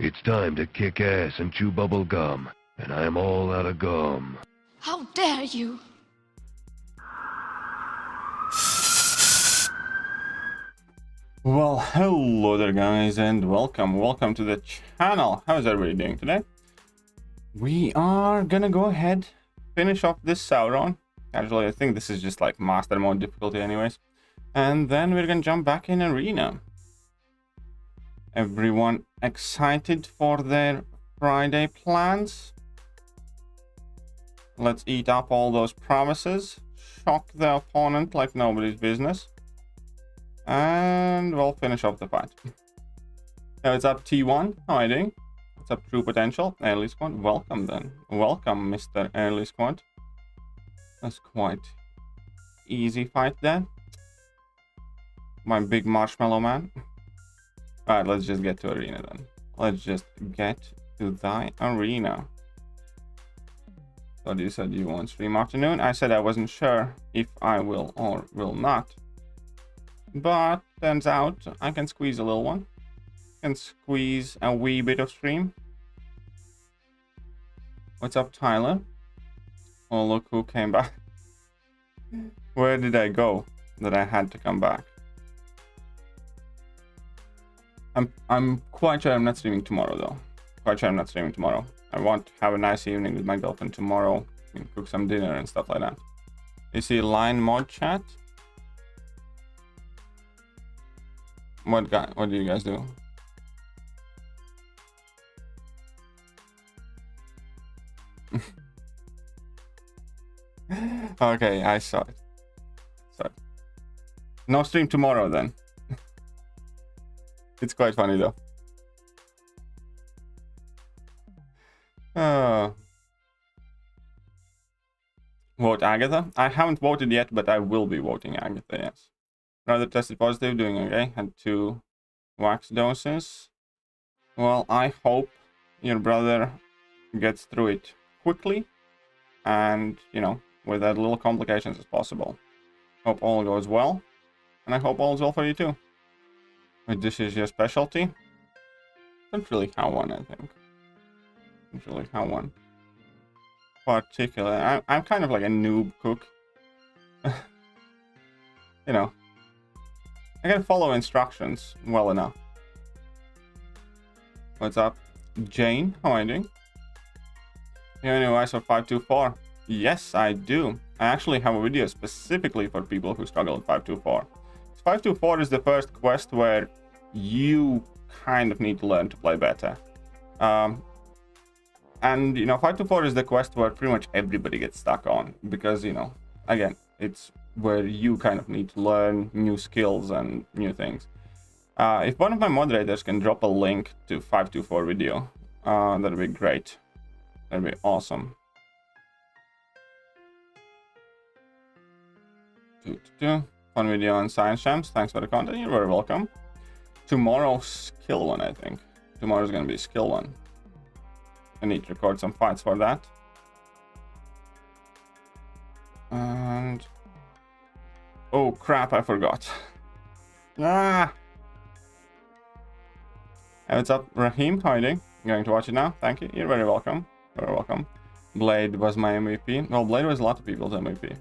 It's time to kick ass and chew bubble gum, and I'm all out of gum. How dare you! Well, hello there guys, and welcome to the channel. How's everybody doing today? We are gonna go ahead, finish off this Sauron. Actually, I think this is just like master mode difficulty anyways. And then we're gonna jump back in arena. Everyone excited for their Friday plans? Let's eat up all those promises, shock the opponent like nobody's business, and we'll finish off the fight. So it's up T1. How are you doing? What's up, True Potential? Early Squad. Welcome then. Welcome, Mr. Early Squad. That's quite easy fight then. My big marshmallow man. Alright, let's just get to arena then. Let's just get to the arena. So you said you want stream afternoon. I said I wasn't sure if I will or will not. But turns out I can squeeze a little one. Can squeeze a wee bit of stream. What's up, Tyler? Oh, look who came back. Where did I go that I had to come back? I'm quite sure I'm not streaming tomorrow though. Quite sure I'm not streaming tomorrow. I want to have a nice evening with my girlfriend tomorrow and cook some dinner and stuff like that. You see line mod chat? What do you guys do? Okay, I saw it. No stream tomorrow then. It's quite funny though. Vote Agatha. I haven't voted yet, but I will be voting Agatha, yes. Brother tested positive, doing okay. Had 2 wax doses. Well, I hope your brother gets through it quickly and, you know, with as little complications as possible. Hope all goes well, and I hope all is well for you too. But this is your specialty. Don't really have one, I think. Don't really have one. Particular. I'm kind of like a noob cook. You know, I can follow instructions well enough. What's up, Jane? How are you doing? You have any advice for 524? Yes, I do. I actually have a video specifically for people who struggle with 524. 524 is the first quest where you kind of need to learn to play better. And, you know, 524 is the quest where pretty much everybody gets stuck on. Because, you know, again, it's where you kind of need to learn new skills and new things. If one of my moderators can drop a link to 524 video, that'd be great. That'd be awesome. Fun video on Science Champs. Thanks for the content. You're very welcome. Tomorrow's skill one, I think. Tomorrow's gonna be skill one. I need to record some fights for that. And oh crap, I forgot. Ah. Hey, what's up, Raheem? How are you doing? I'm going to watch it now. Thank you. You're very welcome. Very welcome. Blade was my MVP. Well, Blade was a lot of people's MVP.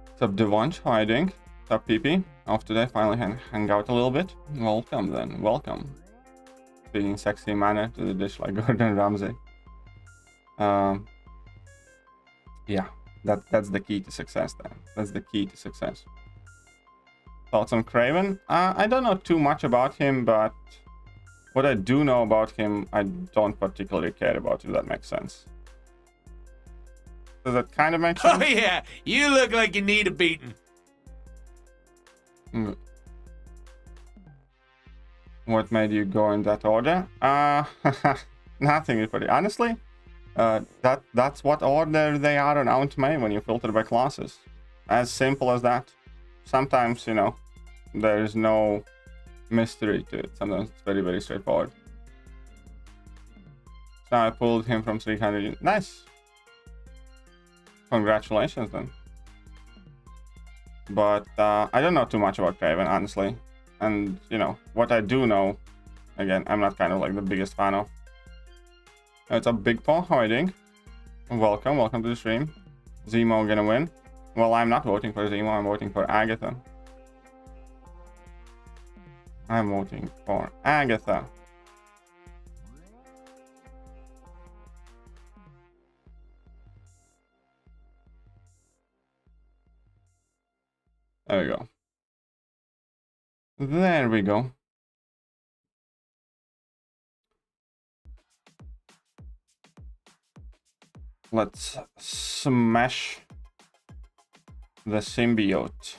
What's up, Devanch? How are you doing? What's up, PP? Off today, finally hang out a little bit. Welcome then, welcome. Speaking sexy manner to the dish like Gordon Ramsay. Yeah, that's the key to success then. That's the key to success. Thoughts on Craven? I don't know too much about him, but what I do know about him, I don't particularly care about, if that makes sense. Does that kind of make sense? Oh yeah, you look like you need a beating. What made you go in that order? Nothing really. Honestly, that's what order they are announced made when you filter by classes. As simple as that. Sometimes, you know, there's no mystery to it. Sometimes it's very, very straightforward. So I pulled him from 300. Nice. Congratulations then. But I don't know too much about Craven, honestly. And, you know, what I do know again, I'm not kind of like the biggest fan of. It's a Big Paw. How are you doing? Welcome to the stream. Zemo gonna win. Well, I'm not voting for Zemo, I'm voting for Agatha. I'm voting for Agatha. There we go. There we go. Let's smash the symbiote.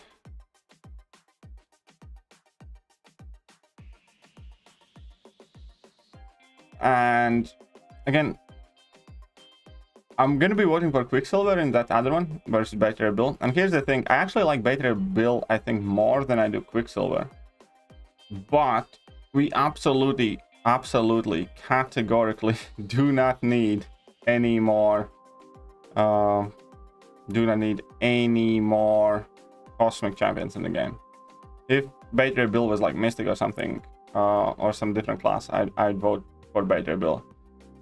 And again, I'm gonna be voting for Quicksilver in that other one versus Better Bill. And here's the thing, I actually like Better Bill, I think, more than I do Quicksilver. But we absolutely, categorically do not need any more cosmic champions in the game. If Better Bill was like Mystic or something, or some different class, I'd vote for Better Bill.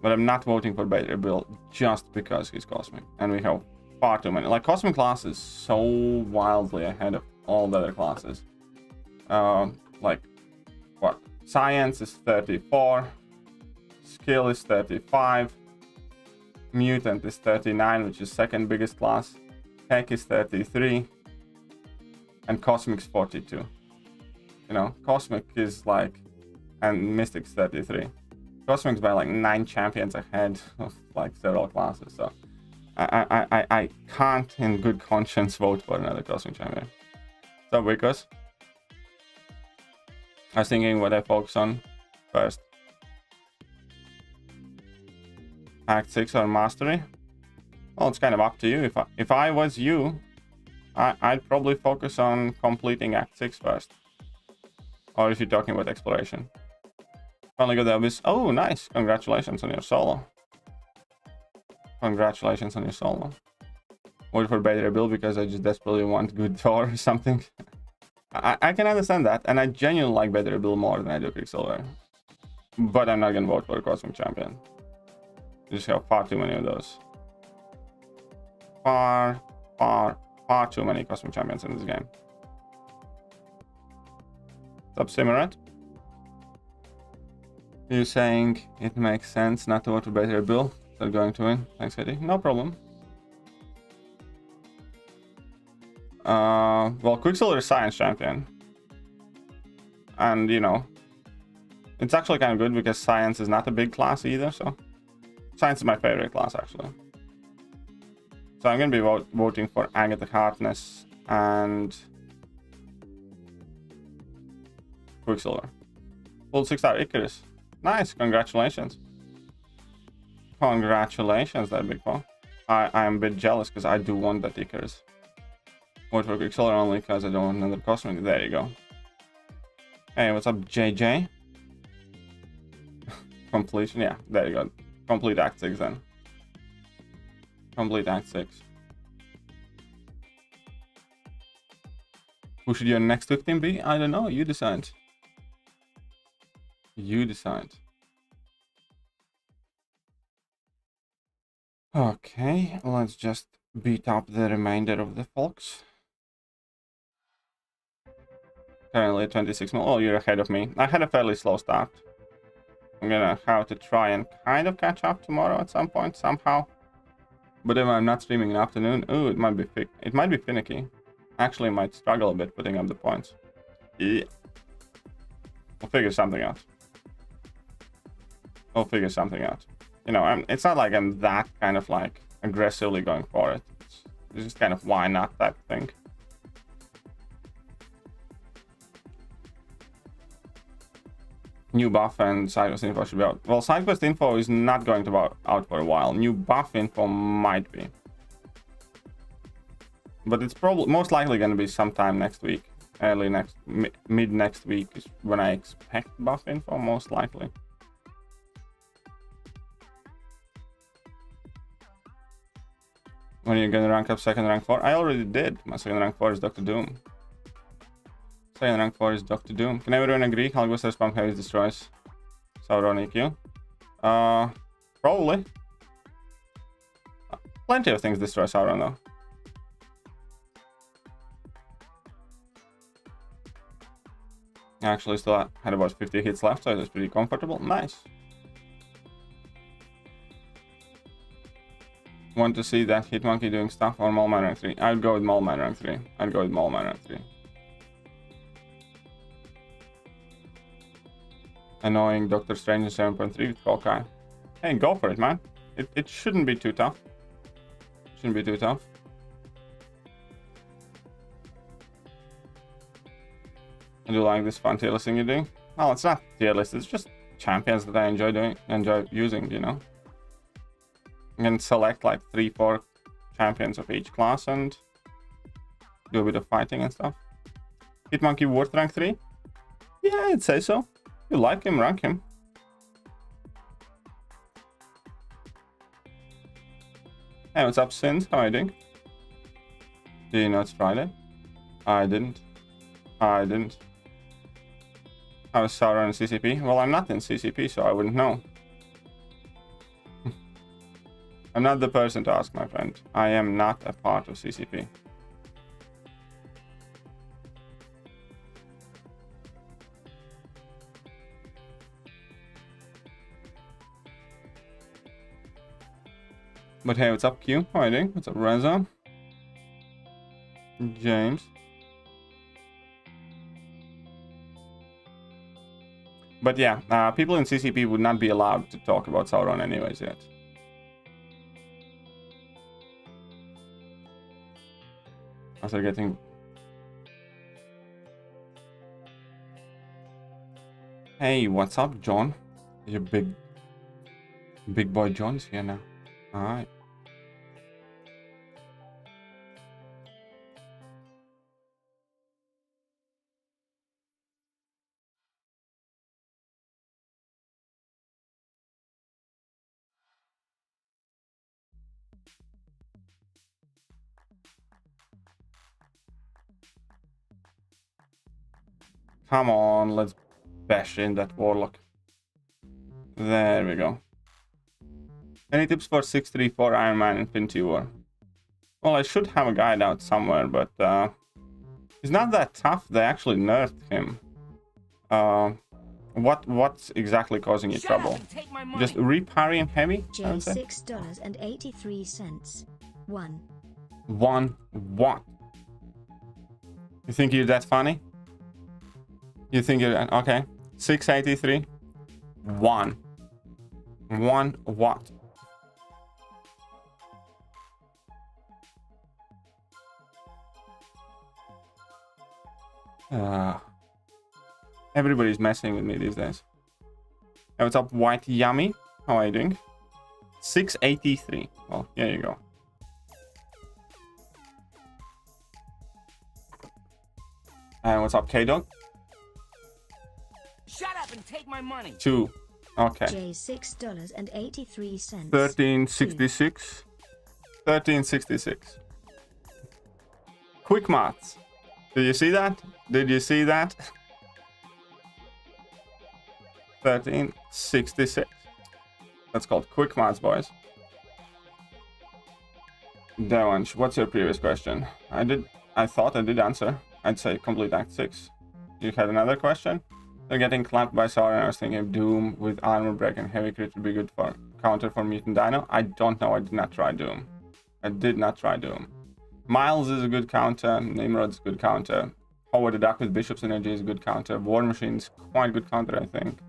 But I'm not voting for Better Bill just because he's cosmic, and we have far too many. Like, cosmic class is so wildly ahead of all the other classes. Like, what? Science is 34, skill is 35, mutant is 39, which is second biggest class, tech is 33, and cosmic's 42. You know, cosmic is like, and mystic's 33. Cosmic's by like 9 champions ahead of like several classes, so I can't in good conscience vote for another cosmic champion. So because I was thinking what I focus on first. Act 6 or Mastery? Well, it's kind of up to you. If I was you, I'd probably focus on completing Act 6 first. Or if you're talking about exploration. Finally got the Abyss. Oh, nice. Congratulations on your solo. Congratulations on your solo. Wait for Better Bill because I just desperately want good Thor or something. I can understand that, and I genuinely like Better Bill more than I do Quicksilver. But I'm not gonna vote for a Cosmic Champion. You just have far too many of those. Far too many Cosmic Champions in this game. What's up, Simurat? You saying it makes sense not to vote for Better Bill? They're going to win. Thanks, Eddie. No problem. Well, Quicksilver is Science Champion. And, you know, it's actually kind of good because Science is not a big class either, so... Science is my favorite class, actually. So I'm going to be voting for Agatha Harkness and... Quicksilver. Full 6-star Icarus. Nice, congratulations. Congratulations, that big one. I'm a bit jealous because I do want that Icarus. Vote for Quicksilver only because I don't want another Cosmic. There you go. Hey, what's up, JJ? Completion, yeah, there you go. Complete Act 6 then. Complete Act 6. Who should your next victim be? I don't know, you decide. You decide. Okay, let's just beat up the remainder of the folks. Currently 26 mil. Oh, you're ahead of me. I had a fairly slow start. I'm gonna have to try and kind of catch up tomorrow at some point, somehow. But if I'm not streaming in the afternoon, ooh, it might be finicky. Actually, might struggle a bit putting up the points. Yeah. We'll figure something out. We'll figure something out. You know, it's not like I'm that kind of like aggressively going for it. It's just kind of why not type thing. New buff and side quest info should be out. Well, side quest info is not going to be out for a while. New buff info might be. But it's probably most likely going to be sometime next week. Mid next week is when I expect buff info, most likely. When are you going to rank up second rank 4? I already did. My second rank 4 is Dr. Doom. Second rank 4 is Dr. Doom. Can everyone agree? Hulkbuster spam heavy destroys. Sauron EQ. Probably. Plenty of things destroy Sauron though. Actually still had about 50 hits left, so it was pretty comfortable. Nice. Want to see that Hitmonkey doing stuff or Mole Man rank 3? I'd go with Mole Man rank 3. I'd go with Mole Man rank 3. Annoying Doctor Strange in 7.3 with Hawkeye. Hey, go for it, man. It shouldn't be too tough. Shouldn't be too tough. I do like this fun tier list thing you're doing. Well, it's not tier list, it's just champions that I enjoy using, you know. You can select like 3-4 champions of each class and do a bit of fighting and stuff. Hitmonkey worth rank 3? Yeah, I'd say so. If you like him, rank him. Hey, what's up, Sins? How are you doing? Do you know it's Friday? I didn't. I didn't. I was Sauron in CCP. Well, I'm not in CCP, so I wouldn't know. I'm not the person to ask, my friend. I am not a part of CCP. But hey, what's up, Q? How are you doing? What's up, Reza? James. But yeah, people in CCP would not be allowed to talk about Sauron anyways yet. After getting... Hey, what's up, John? Your big boy John's here now. Alright. Come on, let's bash in that Warlock. There we go. Any tips for 634 Iron Man Infinity War? Well, I should have a guide out somewhere, but he's not that tough. They actually nerfed him. What's exactly causing you trouble? Just reparry and heavy? $6.83. One what? You think you're that funny? You think you're okay? 683. One what? Everybody's messing with me these days. Hey, what's up, White Yummy? How are you doing? 683. Well, here you go. And what's up, K-Dog? Shut up and take my money. 2. Okay. $6.83. 1366. 1366. Quick maths. Did you see that? Did you see that? 1366. That's called quick maths, boys. Devansh, what's your previous question? I thought I did answer. I'd say complete Act 6. You had another question? They're getting clamped by Sauron. I was thinking Doom with armor break and heavy crit would be good for counter for Mutant Dino. I don't know. I did not try Doom. I did not try Doom. Miles is a good counter. Nimrod's a good counter. Howard the Duck with Bishop's Energy is a good counter. War Machine's quite a good counter, I think.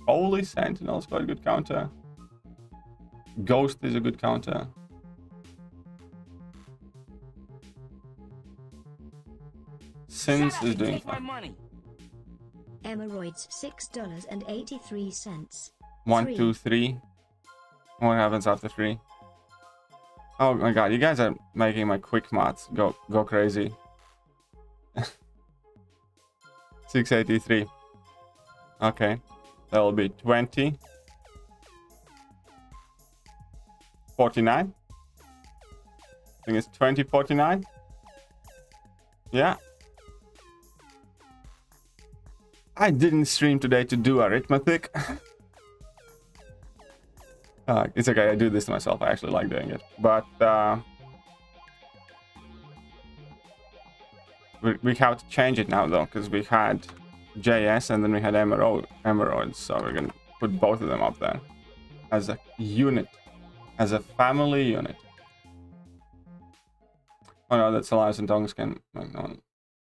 Holy Sentinel's got a good counter. Ghost is a good counter. Sins is doing fine. Emeroids $6.83. 1, 2, 3. What happens after 3? Oh my god, you guys are making my quick maths go crazy. 683. Okay. That will be 20. 49. I think it's 2049. Yeah. I didn't stream today to do arithmetic. It's okay, I do this to myself. I actually like doing it. But we have to change it now though, because we had JS and then we had emeralds. So we're gonna put both of them up there as a unit, as a family unit. Oh no, that's alive and tongues can make no.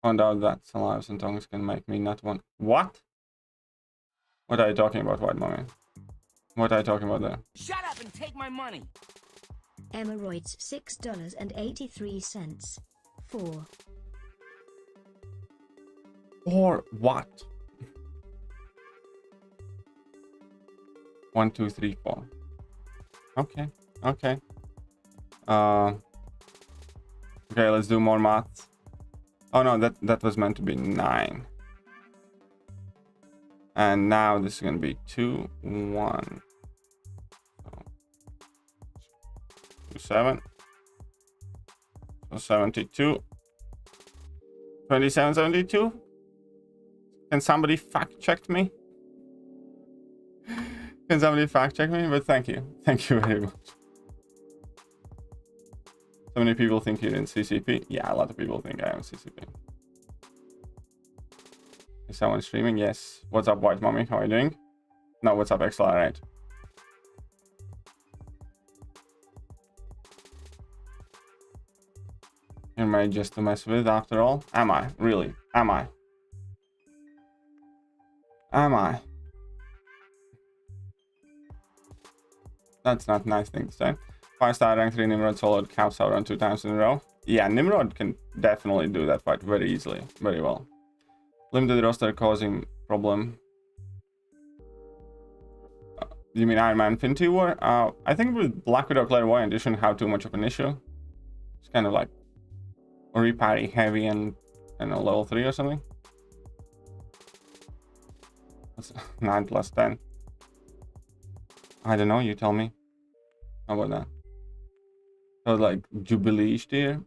Oh no, that's alive and tongues can make me not one. What? What are you talking about, White Mommy? What are you talking about there? Shut up and take my money. Emeralds $6.83. 4. Or what? 1, 2, 3, 4. Okay, okay. Okay, let's do more maths. Oh no, that was meant to be 9. And now this is gonna be 2, 1. 7. So 72. 2772. Can somebody fact check me? Can somebody fact check me? But thank you. Thank you very much. So many people think you're in CCP. Yeah, a lot of people think I am CCP. Is someone streaming? Yes. What's up, White Mommy? How are you doing? No, what's up, Accelerate? You're made just to mess with after all? Am I? Really? Am I? Am I? That's not a nice thing to say. 5-star rank 3 Nimrod soloed caps out on 2 times in a row. Yeah, Nimrod can definitely do that fight very easily, very well. Limited roster causing problem. You mean Iron Man Infinity War? I think with Black Widow Clairvoyant you shouldn't have too much of an issue. It's kind of like reparry heavy and a level 3 or something. That's 9 plus 10. I don't know, you tell me. How about that? So like Jubilee here?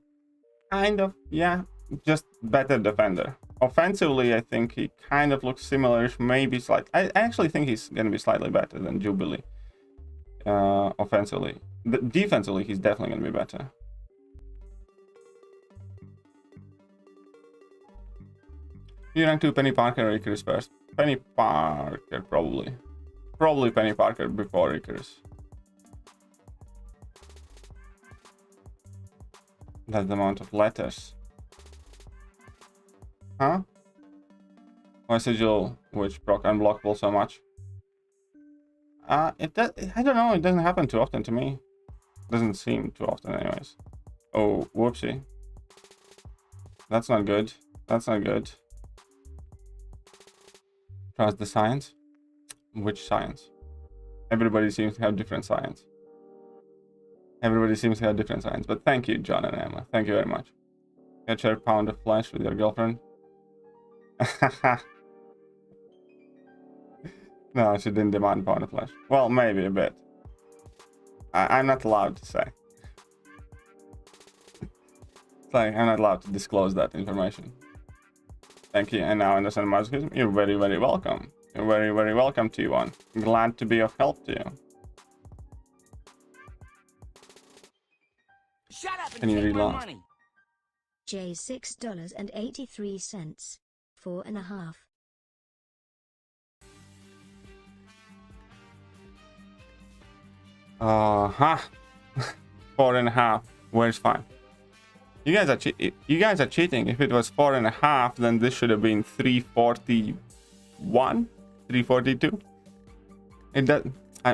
Kind of, yeah. Just better defender. Offensively, I think he kind of looks similar, maybe slightly. I actually think he's gonna be slightly better than Jubilee. Offensively. Defensively, he's definitely gonna be better. You rank 2 Penny Parker or Icarus first? Penny Parker, probably. Probably Penny Parker before Icarus. That's the amount of letters. Huh? Why sigil which proc unblockable so much? I don't know, it doesn't happen too often to me. Doesn't seem too often anyways. Oh, whoopsie. That's not good. That's not good. Trust the science? Which science? Everybody seems to have different science. Everybody seems to have different science. But thank you, John and Emma. Thank you very much. Get your pound of flesh with your girlfriend. No, she didn't demand pound of flesh. Well, maybe a bit. I'm not allowed to say. It's like, I'm not allowed to disclose that information. Thank you. And now I understand masochism. You're very, very welcome. You're very, very welcome, T1. Glad to be of help to you. Shut up and Can you take read my last? money. J $6.83. 4.5. Huh. 4.5. Where's 5? You guys are cheating. If it was 4.5, then this should have been 341, 342. It does.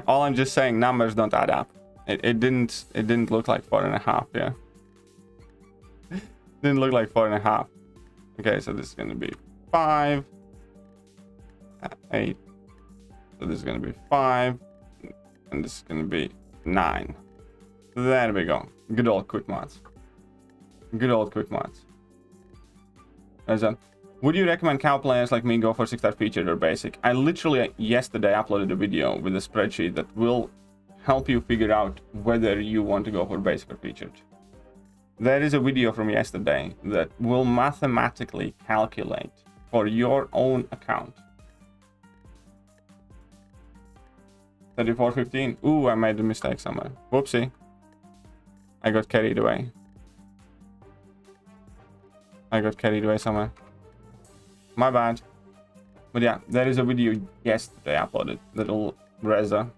All I'm just saying, numbers don't add up. It didn't look like 4.5. Yeah. Didn't look like 4.5. Okay, so this is gonna be 5, 8. So this is gonna be 5, and this is gonna be 9. There we go. Good old quick maths. Good old quick maths. Would you recommend cow players like me go for 6-star featured or basic? I literally yesterday uploaded a video with a spreadsheet that will help you figure out whether you want to go for basic or featured. There is a video from yesterday that will mathematically calculate for your own account 34.15. Ooh, I made a mistake somewhere. Whoopsie. I got carried away. I got carried away somewhere. My bad. But yeah, there is a video yesterday uploaded. Little Reza.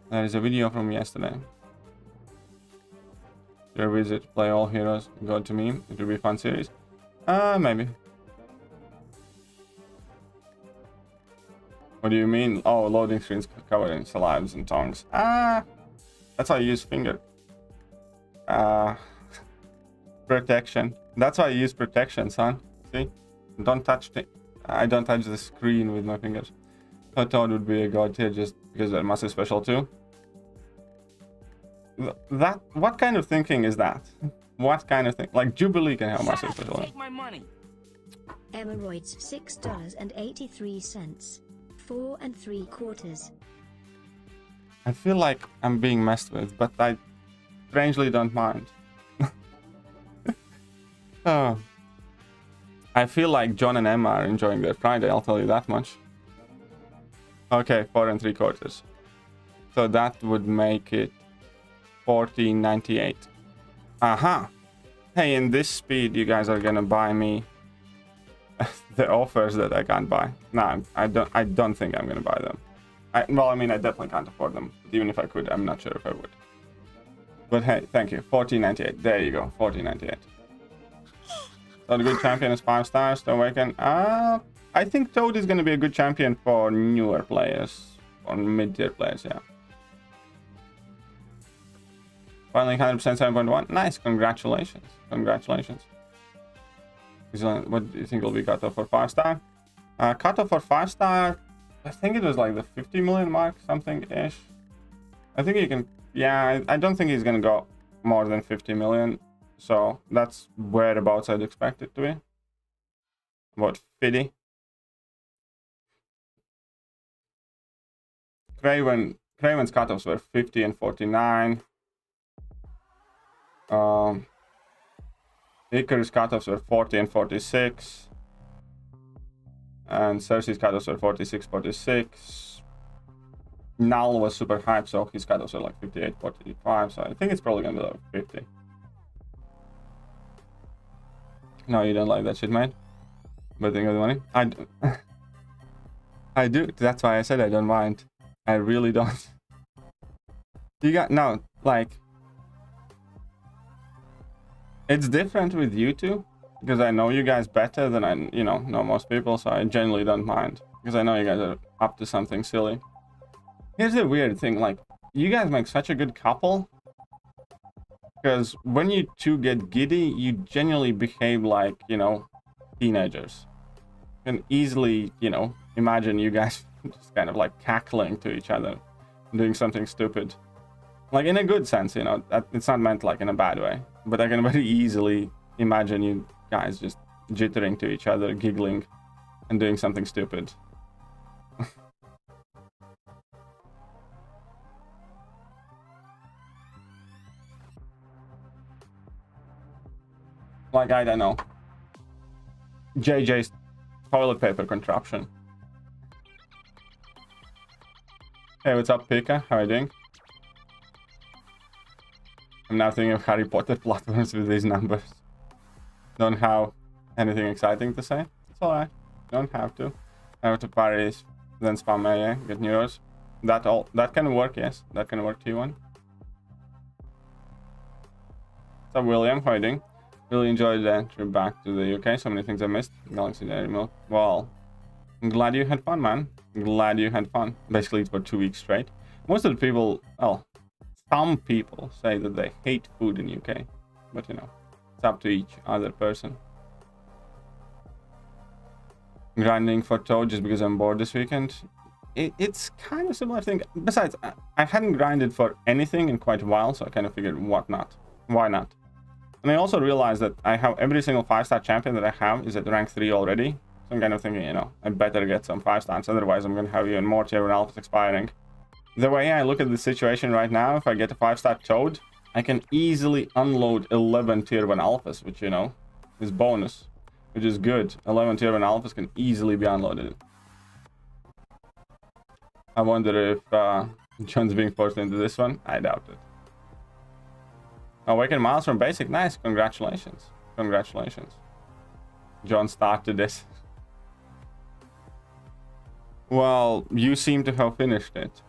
There is a video from yesterday. Your visit, play all heroes, go to me. It will be a fun series. Maybe. What do you mean? Oh, loading screens covered in salibs and tongues. That's why I use finger. Protection. That's why I use protection, son. See? Don't touch the... I don't touch the screen with my fingers. Thought Toad would be a god tier just because they're massive special too. That... What kind of thinking is that? What kind of thing? Like Jubilee can have massive special. Take my money. Emeroids $6.83. 4 3/4. I feel like I'm being messed with, but I strangely don't mind. Oh. I feel like John and Emma are enjoying their Friday, I'll tell you that much. Okay, 4 3/4. So that would make it 14.98. Aha! Hey, in this speed, you guys are gonna buy me the offers that I can't buy. Nah, I don't think I'm gonna buy them. Well, I mean, I definitely can't afford them. But even if I could, I'm not sure if I would. But hey, thank you. 14.98. There you go. 14.98. So the good champion is 5 stars to awaken. I think Toad is gonna be a good champion for newer players. Or mid-tier players, yeah. Finally 100% 7.1. Nice, congratulations. Congratulations. What do you think will be cut off for 5 star? Cut off for 5 star, I think it was like the 50 million mark, something-ish. I think you can, yeah, I don't think he's gonna go more than 50 million. So that's whereabouts I'd expect it to be. About 50. Craven's cutoffs were 50 and 49. Icarus cutoffs were 40 and 46. And Cersei's cutoffs were 46, 46. Null was super hype, so his cutoffs were like 58, 45. So I think it's probably gonna be like 50. No, you don't like that shit, man. But think of the money. I do. I do. That's why I said I don't mind. I really don't. You got no, like. It's different with you two, because I know you guys better than I, know most people, so I generally don't mind, because I know you guys are up to something silly. Here's the weird thing, like, you guys make such a good couple, because when you two get giddy, you genuinely behave like, teenagers. You can easily, imagine you guys just kind of like cackling to each other, doing something stupid. Like, in a good sense, it's not meant like in a bad way. But I can very easily imagine you guys just jittering to each other, giggling, and doing something stupid. Like, I don't know. JJ's toilet paper contraption. Hey, what's up, Pika? How are you doing? I'm now thinking of Harry Potter platforms with these numbers. Don't have anything exciting to say. It's alright. Don't have to. I have to Paris, then spam AA, get euros. That can work, yes. That can work, T1. What's up, William? How are you doing? Really enjoyed the trip back to the UK. So many things I missed. Galaxy Dairy Milk. Well, I'm glad you had fun, man. I'm glad you had fun. Basically, it's for 2 weeks straight. Most of the people, well, some people say that they hate food in UK, but it's up to each other person. Grinding for Toad just because I'm bored this weekend. It's kind of similar thing. Besides, I hadn't grinded for anything in quite a while, so I kind of figured, why not? And I also realized that I have every single 5-star champion that I have is at rank 3 already. So I'm kind of thinking, I better get some 5-stars, otherwise I'm gonna have even more tier 1 alphas expiring. The way I look at the situation right now, if I get a 5-star Toad, I can easily unload 11 tier 1 alphas, which, is bonus, which is good. 11 tier 1 alphas can easily be unloaded. I wonder if John's being forced into this one. I doubt it. Awaken Miles from Basic. Nice. Congratulations. Congratulations. John started this. Well, you seem to have finished it.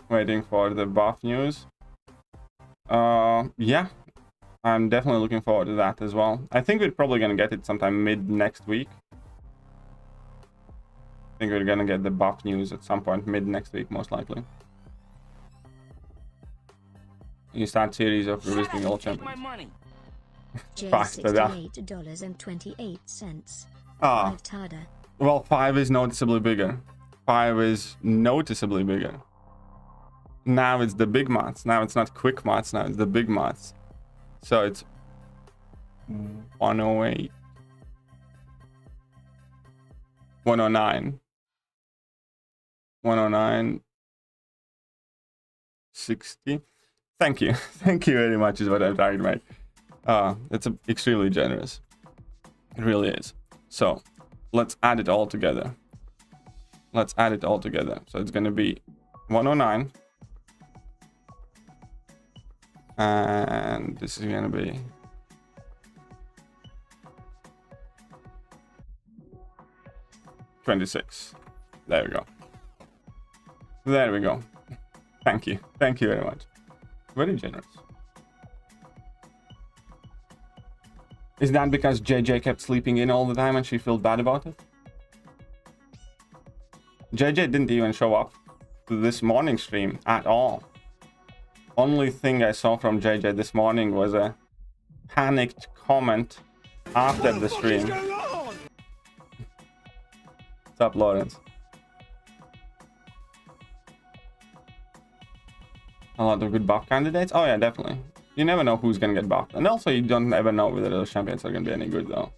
Waiting for the buff news. Yeah. I'm definitely looking forward to that as well. I think we're probably gonna get it sometime mid next week. I think we're gonna get the buff news at some point mid next week, most likely. You start series of revisiting all champions. $68.28. Ah, well, 5 is noticeably bigger. 5 is noticeably bigger. Now it's the big mods. Now it's not quick mods. Now it's the big mods. So it's 108, 109, 109, 60. Thank you. Thank you very much is what I'm trying to make. It's extremely generous. It really is. So let's add it all together. Let's add it all together. So it's going to be 109. And this is going to be 26. There we go. There we go. Thank you. Thank you very much. Very generous. Is that because JJ kept sleeping in all the time and she felt bad about it? JJ didn't even show up to this morning stream at all. Only thing I saw from JJ this morning was a panicked comment after the stream. What's up, Lawrence? A lot of good buff candidates? Oh yeah, definitely. You never know who's gonna get buffed. And also you don't ever know whether those champions are gonna be any good though.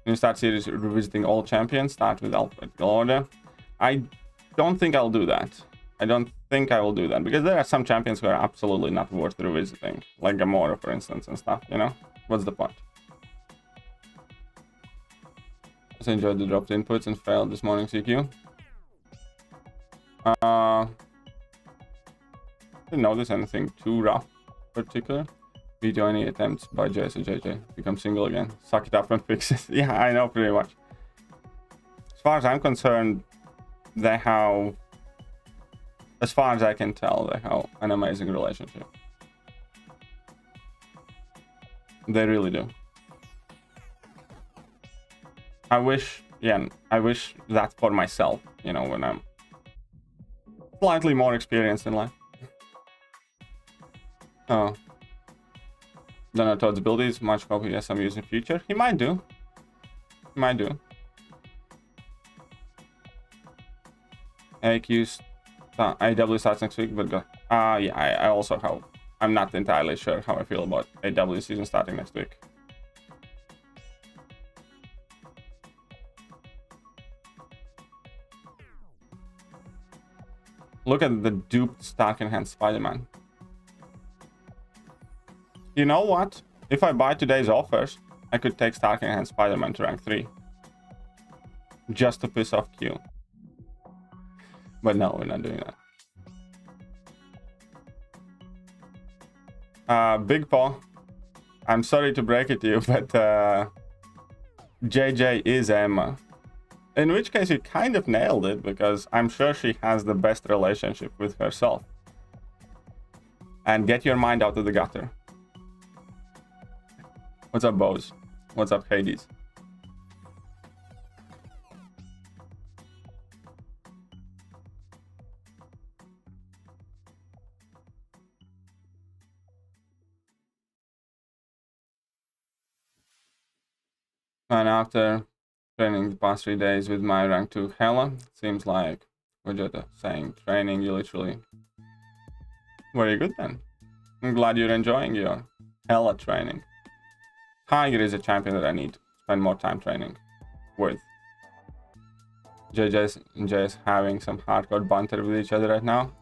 When you start series revisiting all champions, start with alphabetical order. I don't think I'll do that. I don't think I will do that because there are some champions who are absolutely not worth revisiting, like Gamora, for instance, and stuff, you know? What's the point? Just enjoyed the dropped inputs and failed this morning CQ. Didn't notice anything too rough, particular. Video any attempts by JS and JJ. Become single again. Suck it up and fix it. Yeah, I know pretty much. As far as I'm concerned, they have, as far as I can tell, they have an amazing relationship. They really do. I wish that for myself, you know, when I'm slightly more experienced in life. Oh. Don't know Todd's abilities, much copy yes I'm using future. He might do. He might do. AQ AW starts next week, but go. Yeah, I also have. I'm not entirely sure how I feel about AW season starting next week. Look at the duped Stark Enhanced Spider-Man. You know what? If I buy today's offers, I could take Stark Enhanced Spider-Man to rank 3. Just to piss off Q. But no, we're not doing that. Big Paw, I'm sorry to break it to you, but JJ is Emma. In which case you kind of nailed it, because I'm sure she has the best relationship with herself. And get your mind out of the gutter. What's up, Bose? What's up, Hades? And after training the past 3 days with my rank 2 Hela, seems like Vegeta saying training you literally. Very good then. I'm glad you're enjoying your Hela training. Tiger is a champion that I need to spend more time training with. JJ's and JS having some hardcore banter with each other right now.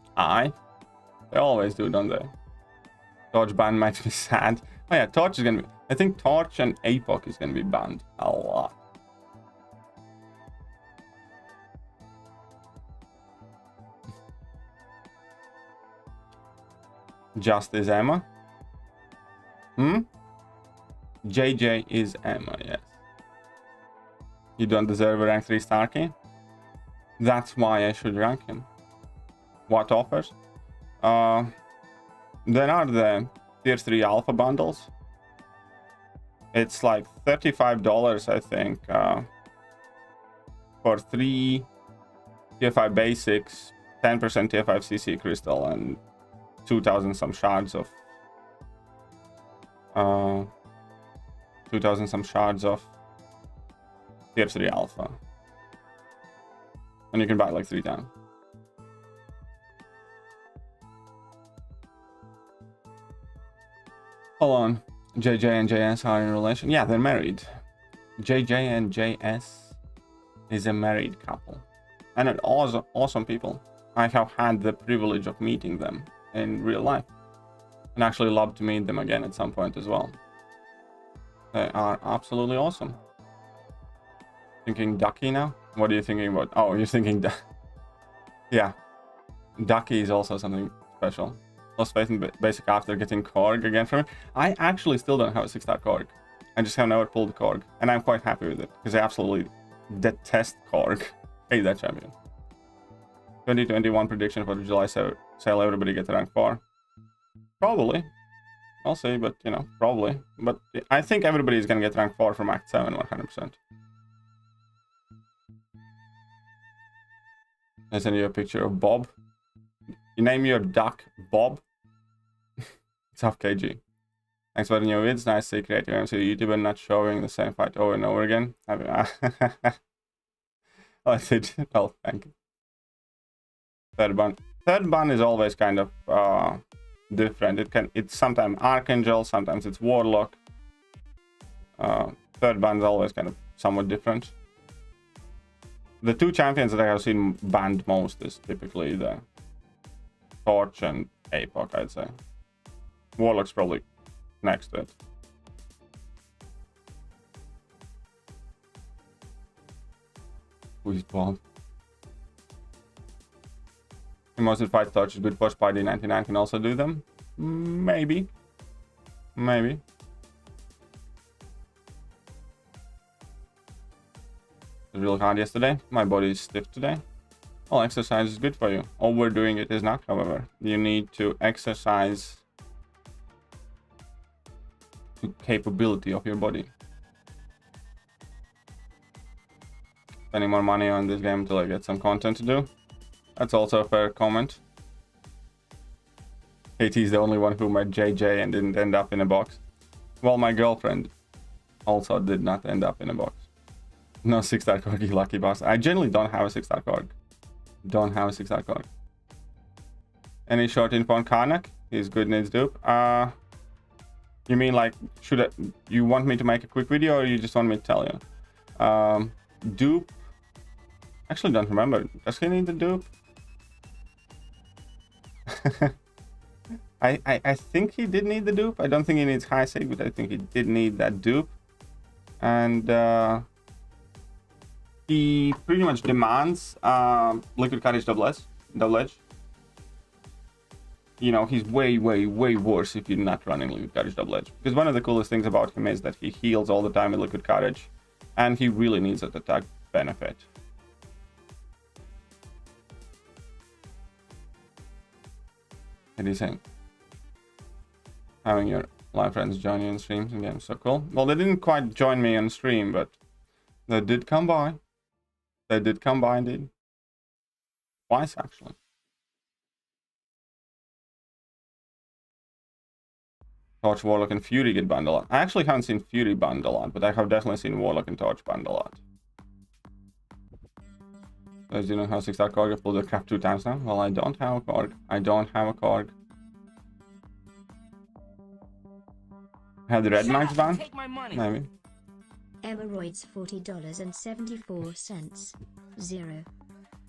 They always do, don't they? Torch ban makes me sad. Oh yeah, Torch is gonna be... I think Torch and APOC is gonna be banned a lot. Just is Emma. JJ is Emma, yes. You don't deserve a rank 3 Starkey. That's why I should rank him. What offers? There are the tier 3 alpha bundles. It's like $35, I think, for 3 tier 5 basics, 10% tier 5 CC crystal, and 2,000 some shards of 2,000 some shards of tier 3 alpha. And you can buy like 3 times. Hold on. JJ and JS are in relation. Yeah, they're married. JJ and JS is a married couple. And an awesome people. I have had the privilege of meeting them in real life. And actually love to meet them again at some point as well. They are absolutely awesome. Thinking Ducky now? What are you thinking about? Oh, you're thinking... Yeah. Ducky is also something special. Lost faith in basic after getting Korg again from it. I actually still don't have a 6-star Korg. I just have never pulled Korg. And I'm quite happy with it. Because I absolutely detest Korg. Hate that champion. 2021 prediction for the July sale. Everybody get rank 4. Probably. I'll see, but you know, probably. But I think everybody is gonna get rank 4 from Act 7, 100%. I send you a picture of Bob. You name your duck Bob. It's off KG. Thanks for the new vids. Nice to see creative MC YouTuber not showing the same fight over and over again. I mean, I did. Well, thank you. Third ban is always kind of different. It's sometimes Archangel, sometimes it's Warlock. Third ban is always kind of somewhat different. The 2 champions that I have seen banned most is typically the Torch and APOC, I'd say. Warlock's probably next to it. Who's Bob? Most fight Torch is good for Spidey 99 can also do them. Maybe. Maybe. It was real hard yesterday. My body is stiff today. Well, exercise is good for you. Overdoing it is not, however. You need to exercise to capability of your body. Spending more money on this game until I get some content to do. That's also a fair comment. KT is the only one who met JJ and didn't end up in a box. Well, my girlfriend also did not end up in a box. No 6-star Korg, you lucky boss. I generally don't have a 6-star Korg. Don't have a 6-star Korg. Any short info on Karnak? He's good, needs dupe. You mean like, you want me to make a quick video or you just want me to tell you? Dupe? Actually don't remember. Does he need the dupe? I think he did need the dupe. I don't think he needs high sig, but I think he did need that dupe. And he pretty much demands liquid courage double edge. You know, he's way worse if you're not running liquid courage double edge. Because one of the coolest things about him is that he heals all the time with liquid courage, and he really needs that attack benefit. What are you saying? Having your live friends join you on streams again, so cool. Well, they didn't quite join me on stream, but they did come by. They did come by indeed. Twice, actually. Torch, Warlock, and Fury get banned a lot. I actually haven't seen Fury banned a lot, but I have definitely seen Warlock and Torch banned a lot. As you know how 6-star Korg, I've pulled the crap 2 times now. Well, I don't have a Korg. I don't have a Korg. Have the red max ban? Maybe. Emeroids $40.74. 0.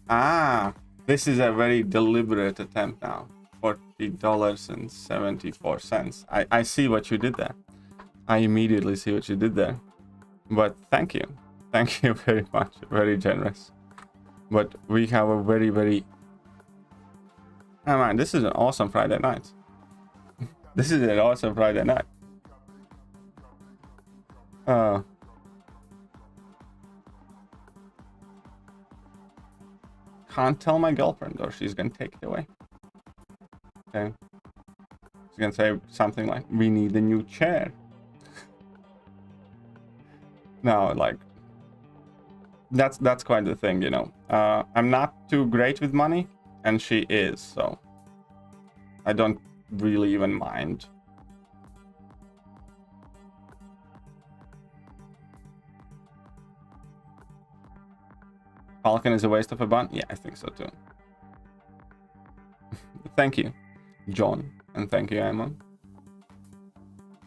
Ah, this is a very deliberate attempt now. $40.74. I see what you did there. I immediately see what you did there. But thank you. Thank you very much. Very generous. But we have a very... Oh man, this is an awesome Friday night. This is an awesome Friday night. Can't tell my girlfriend or she's gonna take it away. Okay. She's gonna say something like, we need a new chair. No, like, that's quite the thing, you know. I'm not too great with money, and she is, so I don't really even mind. Falcon is a waste of a bun? Yeah, I think so too. Thank you, John, and thank you, Emma.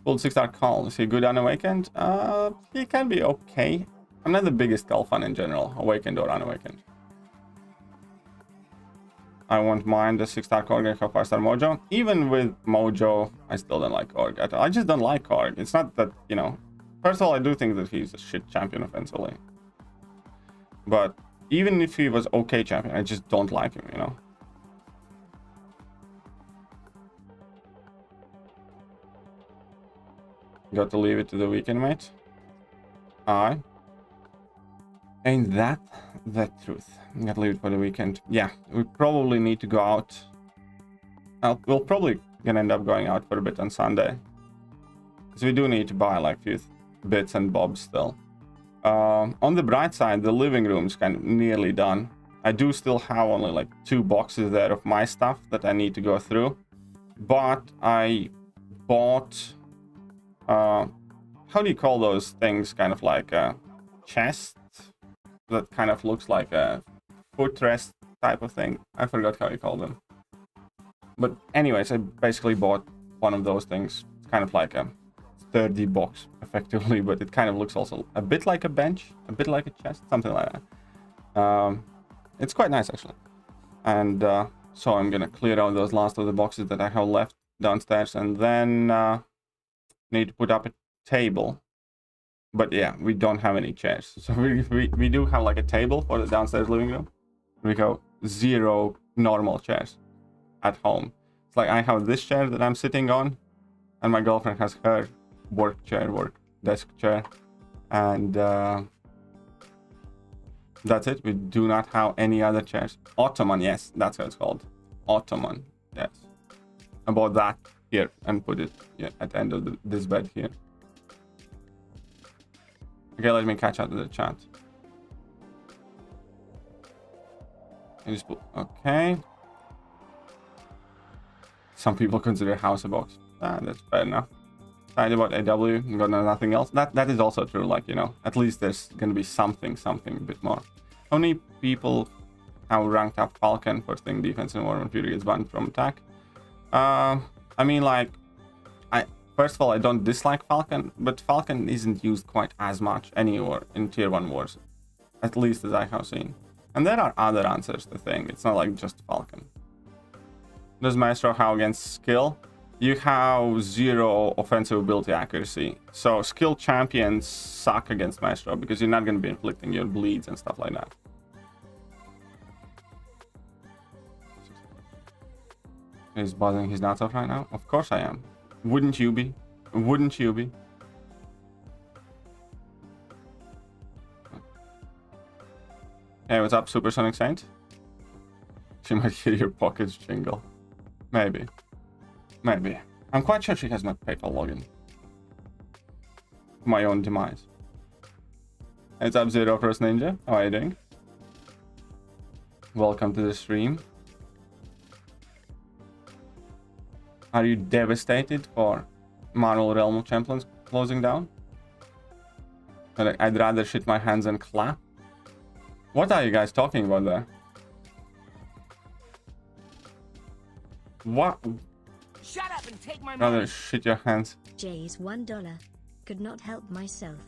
Pulled 6-star call. Is he good on Awakened? He can be okay. I'm not the biggest call fan in general, Awakened or Unawakened. I won't mind the 6-star Korg and 5-star Mojo. Even with Mojo, I still don't like Korg at all. I just don't like Korg. It's not that, you know... First of all, I do think that he's a shit champion offensively. But even if he was okay champion, I just don't like him, you know? Got to leave it to the weekend, mate. Aye. Ain't that the truth? Got to leave it for the weekend. Yeah, we probably need to go out. We'll probably gonna end up going out for a bit on Sunday. Because we do need to buy like a few bits and bobs still. On the bright side, the living room's kind of nearly done. I do still have only like 2 boxes there of my stuff that I need to go through. But I bought... how do you call those things? Kind of like a chest that kind of looks like a footrest type of thing. I forgot how you call them. But anyways, I basically bought one of those things. It's kind of like a sturdy box, effectively, but it kind of looks also a bit like a bench, a bit like a chest, something like that. It's quite nice, actually. And so I'm gonna clear out those last of the boxes that I have left downstairs, and then need to put up a table. But yeah, we don't have any chairs. So we do have like a table for the downstairs living room. We have 0 normal chairs at home. It's like I have this chair that I'm sitting on, and my girlfriend has her work desk chair, and that's it. We do not have any other chairs. Ottoman, yes, that's what it's called. Ottoman, yes. I bought that here and put it at the end of this bed here. Okay, let me catch up to the chat. Okay. Some people consider house a box. That's fair enough. Side about AW, got nothing else. That is also true, like, you know, at least there's gonna be something a bit more. How many people have ranked up Falcon for thing defense and war when Fury gets banned from attack? I mean, like, first of all, I don't dislike Falcon, but Falcon isn't used quite as much anywhere in tier 1 wars, at least as I have seen. And there are other answers to the thing. It's not like just Falcon. Does Maestro have against skill? You have 0 offensive ability accuracy. So skill champions suck against Maestro because you're not going to be inflicting your bleeds and stuff like that. He's buzzing his nuts off right now? Of course I am. Wouldn't you be? Wouldn't you be? Hey, what's up, Supersonic Saint? She might hear your pockets jingle. Maybe. Maybe. I'm quite sure she has not PayPal login. My own demise. It's up, ZeroFrostNinja. How are you doing? Welcome to the stream. Are you devastated for Marvel Realm of Champions closing down? I'd rather shit my hands and clap. What are you guys talking about there? What? Shut up and take my money. Rather shit your hands. J's $1. Could not help myself.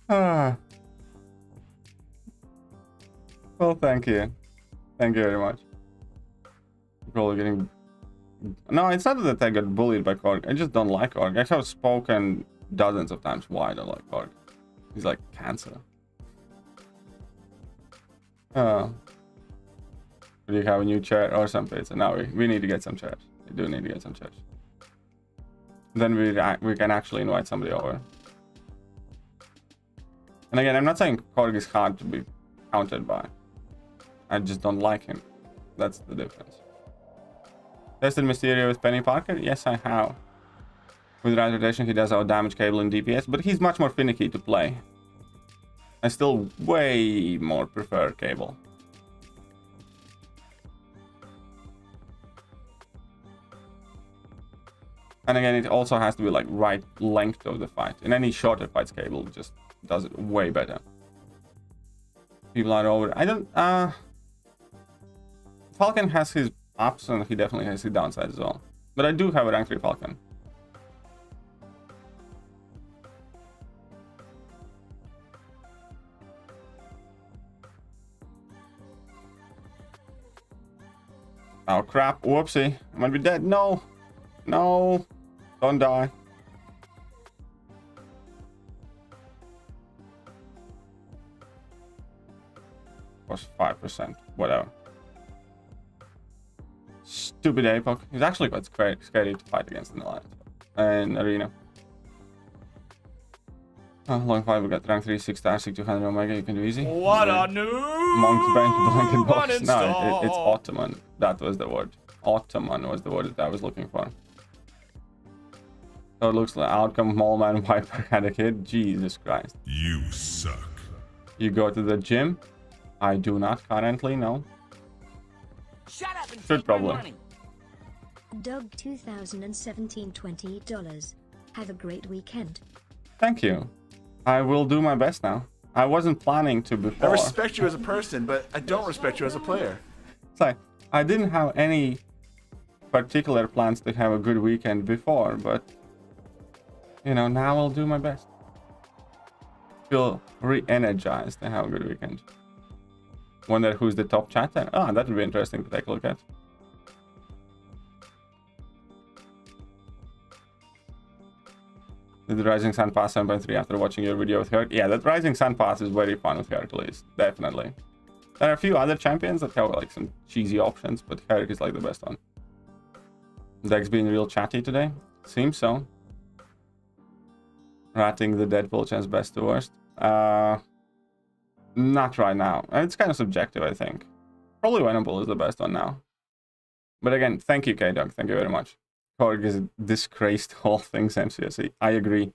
Ah. Well, thank you. Thank you very much. Probably getting... No, it's not that I got bullied by Korg. I just don't like Korg. I have spoken dozens of times why I don't like Korg. He's like cancer. Do you have a new chair or something? So now we need to get some chairs. We do need to get some chairs. then we can actually invite somebody over. And again, I'm not saying Korg is hard to be countered by. I just don't like him. That's the difference. Tested Mysterio with Penny Parker? Yes, I have. With right rotation, he does out damage cable and DPS, but he's much more finicky to play. I still way more prefer cable. And again, it also has to be like right length of the fight. In any shorter fights, cable just does it way better. People are over. I don't. Falcon has his ups and he definitely has his downsides as well. But I do have a rank 3 Falcon. Oh crap! Whoopsie! I'm gonna be dead. No, no, don't die. Was 5%. Whatever. Stupid APOC. He's actually quite scary to fight against in the line. Arena. Oh, long 5, we got rank 3, 6 star, 6200 Omega, you can do easy. What a new Monk's Bench blanket box. No, it's Ottoman. That was the word. Ottoman was the word that I was looking for. So it looks like outcome Mallman Viper had a kid. Jesus Christ. You suck. You go to the gym? I do not currently, no. Shut up and Good take my problem. money. Dog 2017 $20. Have a great weekend. Thank you. I will do my best now. I wasn't planning to before. I respect you as a person, but I don't respect you as a player. It's like, I didn't have any particular plans to have a good weekend before, but, you know, now I'll do my best. Feel re-energized to have a good weekend. Wonder who's the top chatter? Ah, that would be interesting to take a look at. Did the Rising Sun pass 7.3 after watching your video with Herc? Yeah, that Rising Sun pass is very fun with Hercules, definitely. There are a few other champions that have like some cheesy options, but Herc is like the best one. Dex being real chatty today? Seems so. Rating the Deadpool chance best to worst? Not right now. It's kind of subjective, I think. Probably Venable is the best one now. But again, thank you, K-Dog. Thank you very much. Korg is a disgrace to all things MCOC. I agree.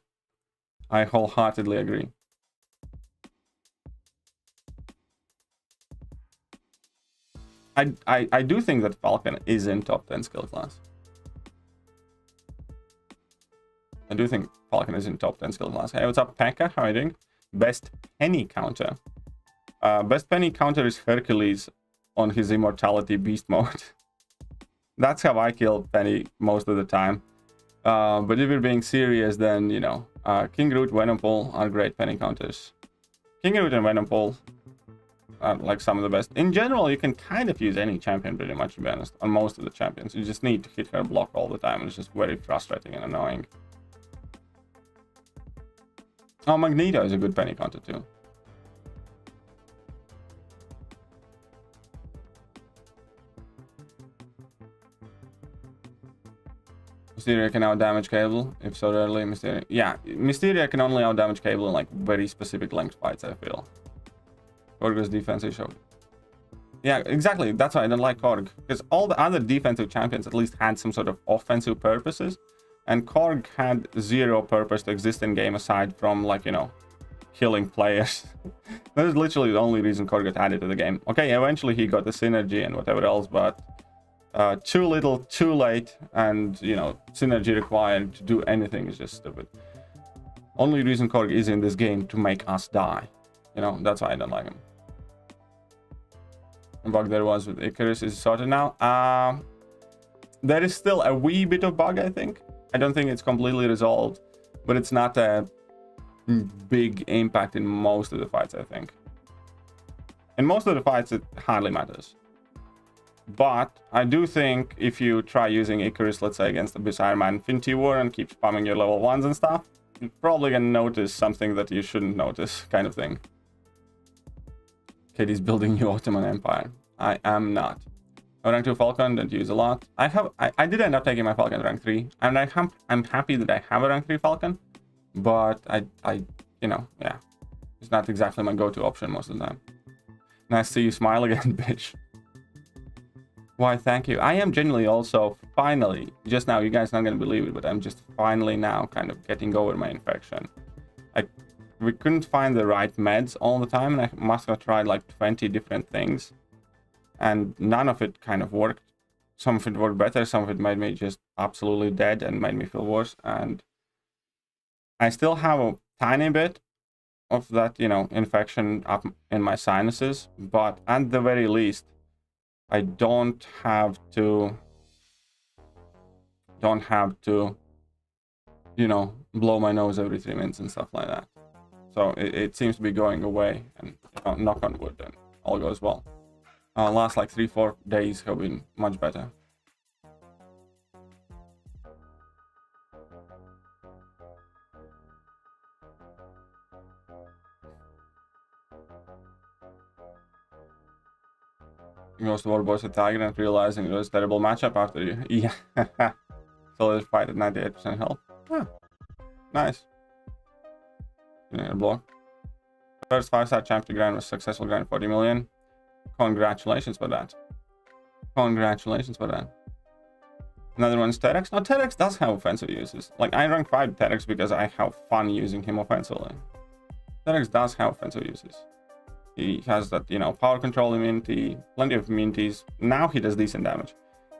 I wholeheartedly agree. I do think that Falcon is in top 10 skill class. I do think Falcon is in top 10 skill class. Hey, what's up, Pekka? How are you doing? Best penny counter. Best penny counter is Hercules on his immortality beast mode. That's how I kill Penny most of the time. But if you're being serious, then, you know, King Root, Venompool are great Penny counters. King Root and Venompool are like some of the best. In general, you can kind of use any champion pretty much, to be honest, on most of the champions. You just need to hit her block all the time. It's just very frustrating and annoying. Oh, Magneto is a good Penny counter too. Mysteria can out-damage Cable, if so rarely. Mysteria... Yeah, Mysteria can only out-damage Cable in like very specific length fights, I feel. Korg's defensive show. Yeah, exactly. That's why I don't like Korg. Because all the other defensive champions at least had some sort of offensive purposes. And Korg had zero purpose to exist in game aside from, like, you know, killing players. That is literally the only reason Korg got added to the game. Okay, eventually he got the synergy and whatever else, but... too little, too late, and, you know, synergy required to do anything is just stupid. Only reason Korg is in this game to make us die. You know, that's why I don't like him. The bug there was with Icarus is sorted now. There is still a wee bit of bug, I think. I don't think it's completely resolved, but it's not a big impact in most of the fights, I think. In most of the fights, it hardly matters. But I do think if you try using Icarus, let's say, against Abyss Iron Man Infinity War and keep spamming your level 1s and stuff, you're probably gonna notice something that you shouldn't notice, kind of thing. Katie's building new Ottoman Empire. I am not. Rank 2 Falcon, don't use a lot. I did end up taking my Falcon to rank 3, and I'm happy that I have a rank 3 Falcon, but I you know, yeah, it's not exactly my go-to option most of the time. Nice to see you smile again, bitch. Why, thank you. I am genuinely also finally, just now, you guys not gonna believe it, but I'm just finally now kind of getting over my infection. We couldn't find the right meds all the time, and I must have tried like 20 different things, and none of it kind of worked. Some of it worked better, some of it made me just absolutely dead and made me feel worse, and I still have a tiny bit of that, you know, infection up in my sinuses, but at the very least, I don't have to, you know, blow my nose every 3 minutes and stuff like that. So it seems to be going away, and you know, knock on wood, and all goes well. Last like 3-4 days have been much better. Goes to war boys with Tiger and realizing it was a terrible matchup after you. Yeah. Solidified at 98% health. Huh. Nice. A block. First 5-star champ to grind was successful, grind 40 million. Congratulations for that. Congratulations for that. Another one's Terex. No, Terex does have offensive uses. Like, I rank 5 Terex because I have fun using him offensively. Terex does have offensive uses. He has that, you know, power control immunity, plenty of immunities. Now he does decent damage.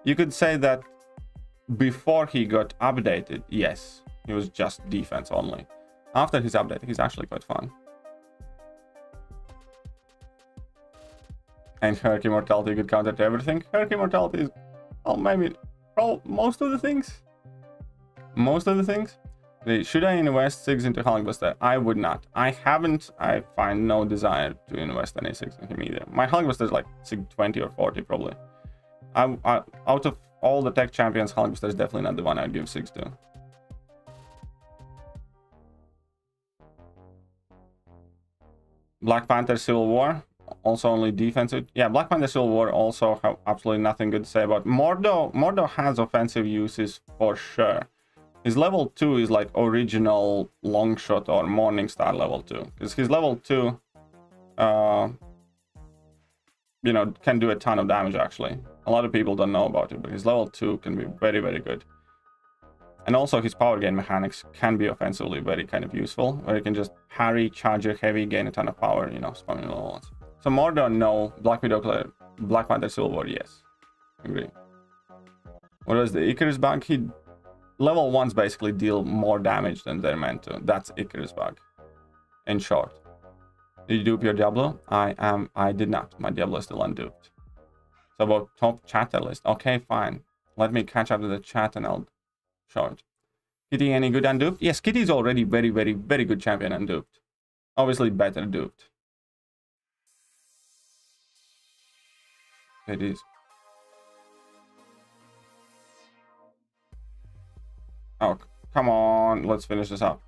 You could say that before he got updated, yes, he was just defense only. After his update, he's actually quite fun. And Herc Immortality could counter to everything. Herc Immortality is, well, maybe, well, most of the things. Most of the things. Should I invest 6 into Hulkbuster? I would not. I haven't. I find no desire to invest any 6 in him either. My Hulkbuster is like 20 or 40 probably. Out of all the tech champions, Hulkbuster is definitely not the one I'd give 6 to. Black Panther Civil War, also only defensive. Yeah, Black Panther Civil War also have absolutely nothing good to say about. Mordo has offensive uses for sure. His level 2 is like original Longshot or Morningstar level 2. Because his level 2, you know, can do a ton of damage actually. A lot of people don't know about it, but his level 2 can be very, very good. And also his power gain mechanics can be offensively very kind of useful, where you can just parry, charge your heavy, gain a ton of power, you know, spamming level ones. So Mordo, no. Black Panther Civil War, yes. Agree. What was the Icarus bug? Level 1s basically deal more damage than they're meant to. That's Icarus bug. In short. Did you dupe your Diablo? I did not. My Diablo is still unduped. So about top chatter list. Okay, fine. Let me catch up to the chat and I'll show it. Kitty, any good unduped? Yes, Kitty is already very, very, very good champion unduped. Obviously better duped. It is. Oh, come on. Let's finish this up.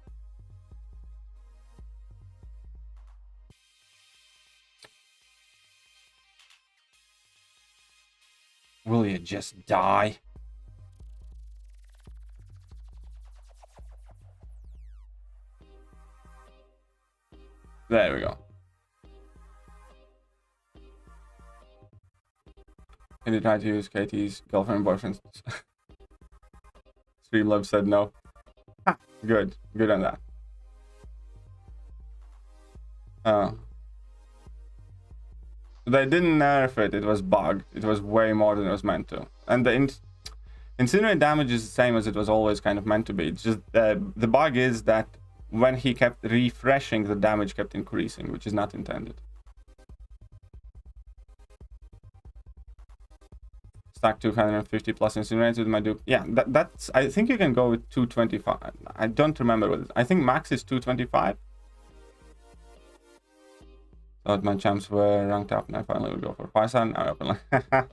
Will you just die? There we go. Can you try to use Katie's girlfriend and boyfriend? Streamlabs said no. Ah, good. Good on that. They didn't nerf it. It was bugged. It was way more than it was meant to. And the incinerate damage is the same as it was always kind of meant to be. It's just the bug is that when he kept refreshing, the damage kept increasing, which is not intended. Stack 250 plus incinerates with my dupe. Yeah, that's. I think you can go with 225. I don't remember what it is. I think max is 225. Thought my champs were ranked up, and I finally would go for 5-star. Now I open like.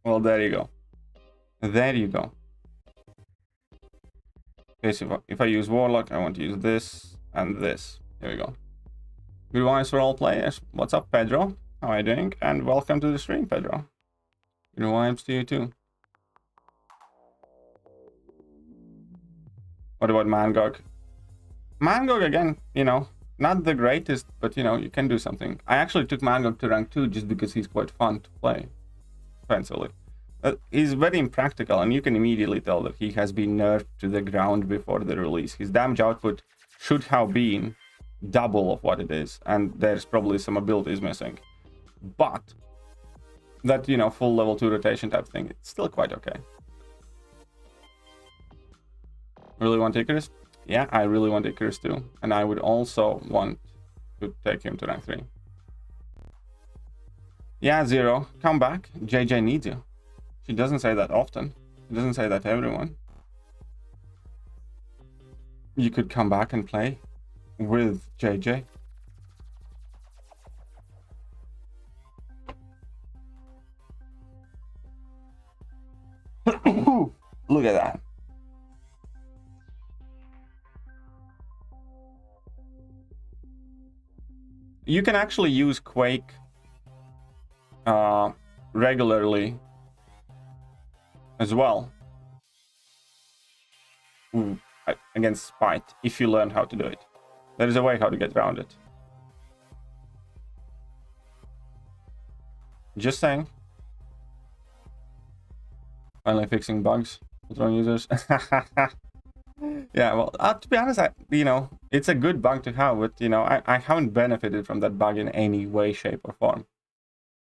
Well, there you go. There you go. Okay, so if I use Warlock, I want to use this and this. Here we go. Good vibes for all players. What's up, Pedro? How are you doing? And welcome to the stream, Pedro. You know, vibes to you too. What about Mangog? Mangog again, you know, not the greatest, but you know, you can do something. I actually took Mangog to rank 2 just because he's quite fun to play offensively. He's very impractical, and you can immediately tell that he has been nerfed to the ground before the release. His damage output should have been double of what it is, and there's probably some abilities missing. But that, you know, full level 2 rotation type thing, it's still quite okay. Really want Icarus? Yeah, I really want Icarus too. And I would also want to take him to rank 3. Yeah, Zero, come back. JJ needs you. She doesn't say that often. She doesn't say that to everyone. You could come back and play with JJ. Look at that. You can actually use Quake regularly as well against Spite, if you learn how to do it. There is a way how to get around it. Just saying. Finally fixing bugs. Patron users. Yeah, well, to be honest, you know, it's a good bug to have, but you know, I haven't benefited from that bug in any way, shape, or form.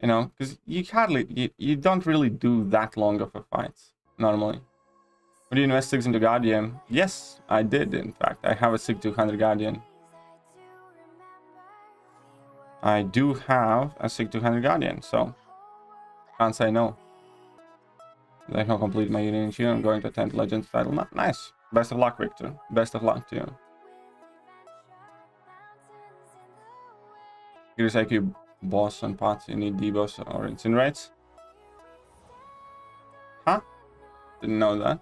You know, because you don't really do that long of a fights normally. Would you invest 6 into Guardian? Yes, I did. In fact, I have a SIG 200 Guardian. I do have a SIG 200 Guardian, so can't say no. I can complete my unit here. I'm going to 10th Legends title. Nice. Best of luck, Victor. Best of luck to you. Here's IQ boss on pots. You need debuffs or incinerates. Huh? Didn't know that.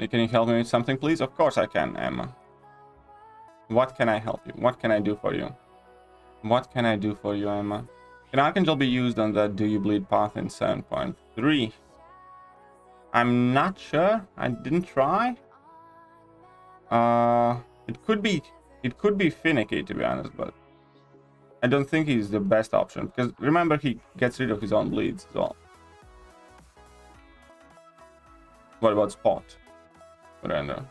Can you help me with something, please? Of course I can, Emma. What can I help you? What can I do for you? What can I do for you, Emma? Can Archangel be used on the Do You Bleed path in 7.3? I'm not sure. I didn't try. It could be finicky, to be honest, but I don't think he's the best option, because remember, he gets rid of his own bleeds as well. What about Spot? Surrender.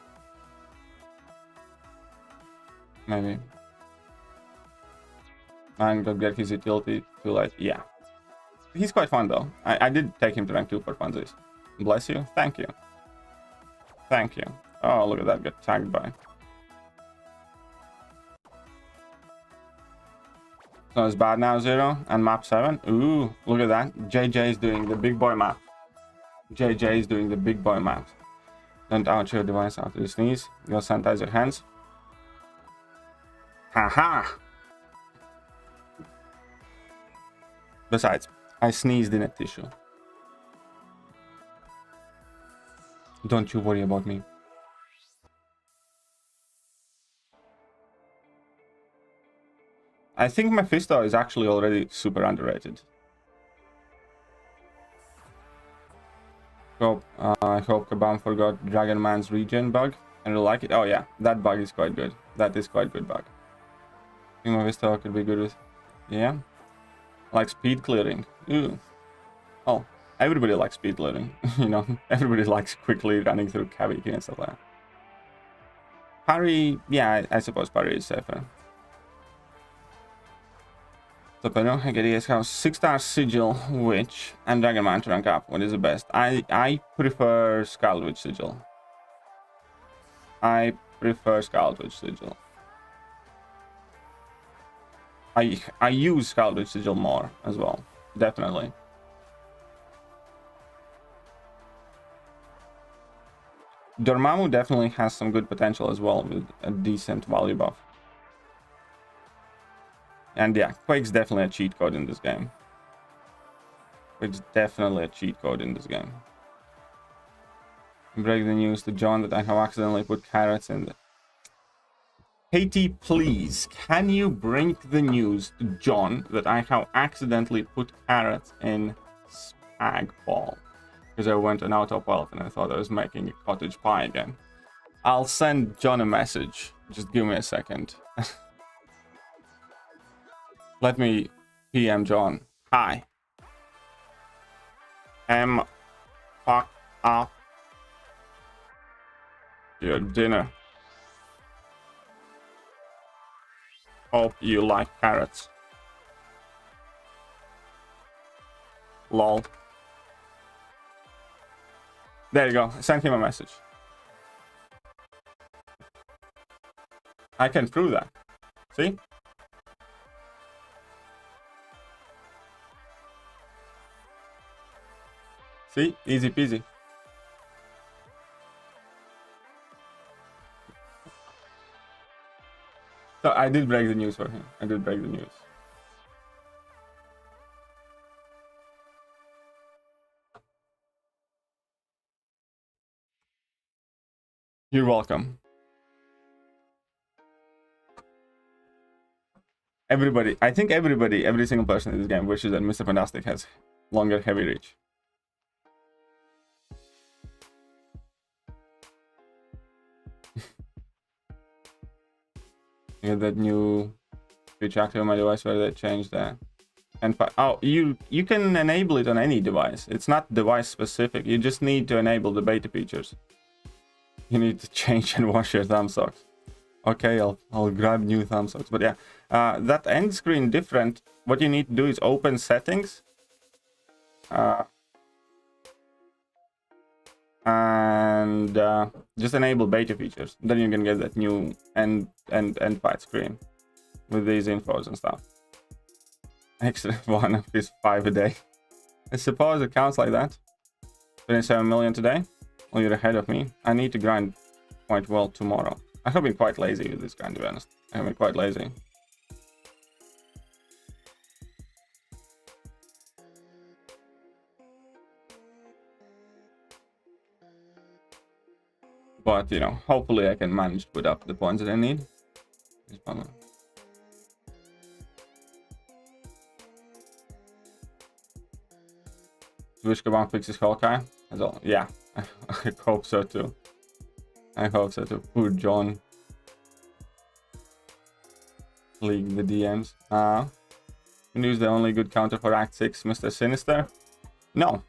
Maybe. I'm gonna get his utility too late. Yeah. He's quite fun though. I did take him to rank 2 for funsies. Bless you. Thank you. Thank you. Oh, look at that. Get tagged by. So it's bad now, Zero. And map 7. Ooh, look at that. JJ is doing the big boy map. JJ is doing the big boy map. Don't out your device after you sneeze. You'll sanitize your hands. Haha! Besides, I sneezed in a tissue. Don't you worry about me. I think Mephisto is actually already super underrated. I hope Kabam forgot Dragon Man's regen bug and really like it. Oh yeah, that bug is quite good. That is quite good bug. I think Mephisto could be good with... Yeah. Like speed clearing. Ooh. Oh, everybody likes speed clearing. You know, everybody likes quickly running through Kabiki and stuff like that. Parry, yeah, I suppose parry is safer. So I don't get ES House 6-star Sigil, Witch, and Dragon Man to rank up. What is the best? I prefer Scarlet Witch Sigil. I prefer Scarlet Witch Sigil. I use Scarlet Witch Sigil more as well, definitely. Dormammu definitely has some good potential as well with a decent value buff. And yeah, Quake's definitely a cheat code in this game. Quake's definitely a cheat code in this game. Break the news to John that I have accidentally put carrots in the... Katie, please, can you bring the news to John that I have accidentally put carrots in spag ball? Because I went on out of wealth and I thought I was making a cottage pie again. I'll send John a message. Just give me a second. Let me PM John. Hi. Fuck up your dinner. Hope you like carrots. Lol. There you go. Send him a message. I can prove that. See? See? Easy peasy. So I did break the news for him. I did break the news. You're welcome. Everybody, I think everybody, every single person in this game wishes that Mr. Fantastic has longer heavy reach. You get that new feature active on my device where they changed that. And oh, you can enable it on any device. It's not device specific. You just need to enable the beta features. You need to change and wash your thumb socks. Okay, I'll grab new thumb socks. But yeah, that end screen different. What you need to do is open settings. And just enable beta features. Then you can get that new end fight screen with these infos and stuff. Extra one of his 5 a day. I suppose it counts like that. 27 million today. Well, you're ahead of me. I need to grind quite well tomorrow. I have been quite lazy with this grind, to be honest. I have been quite lazy. But, you know, hopefully I can manage to put up the points that I need. Wish Kaban fixes Hawkeye? As well. Yeah, I hope so too. I hope so too. Poor John. League the DMs. News the only good counter for Act 6, Mr. Sinister? No.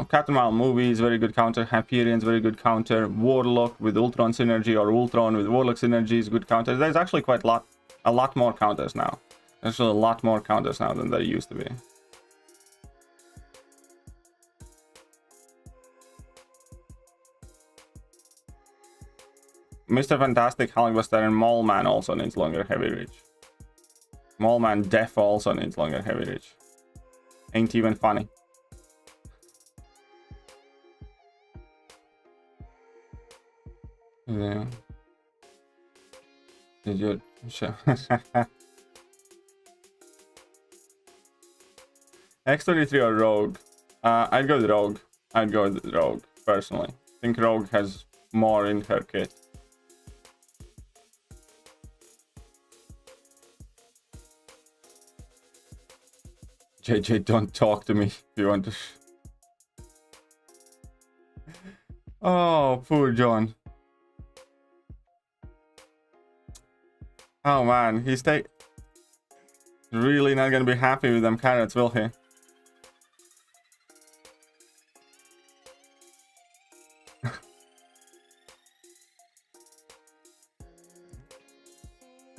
Captain Marvel movie is very good counter. Hyperion's very good counter. Warlock with Ultron synergy or Ultron with Warlock synergy is good counter. There's actually quite a lot more counters now. There's a lot more counters now than there used to be. Mr. Fantastic, Hulkbuster, and Mole Man also needs longer heavy reach. Mole Man Def also needs longer heavy reach. Ain't even funny. Yeah. Did you show? X23 or Rogue? I'd go with Rogue. I'd go with Rogue, personally. I think Rogue has more in her kit. JJ, don't talk to me if you want to. Oh, poor John. Oh man, he's really not gonna be happy with them carrots, will he?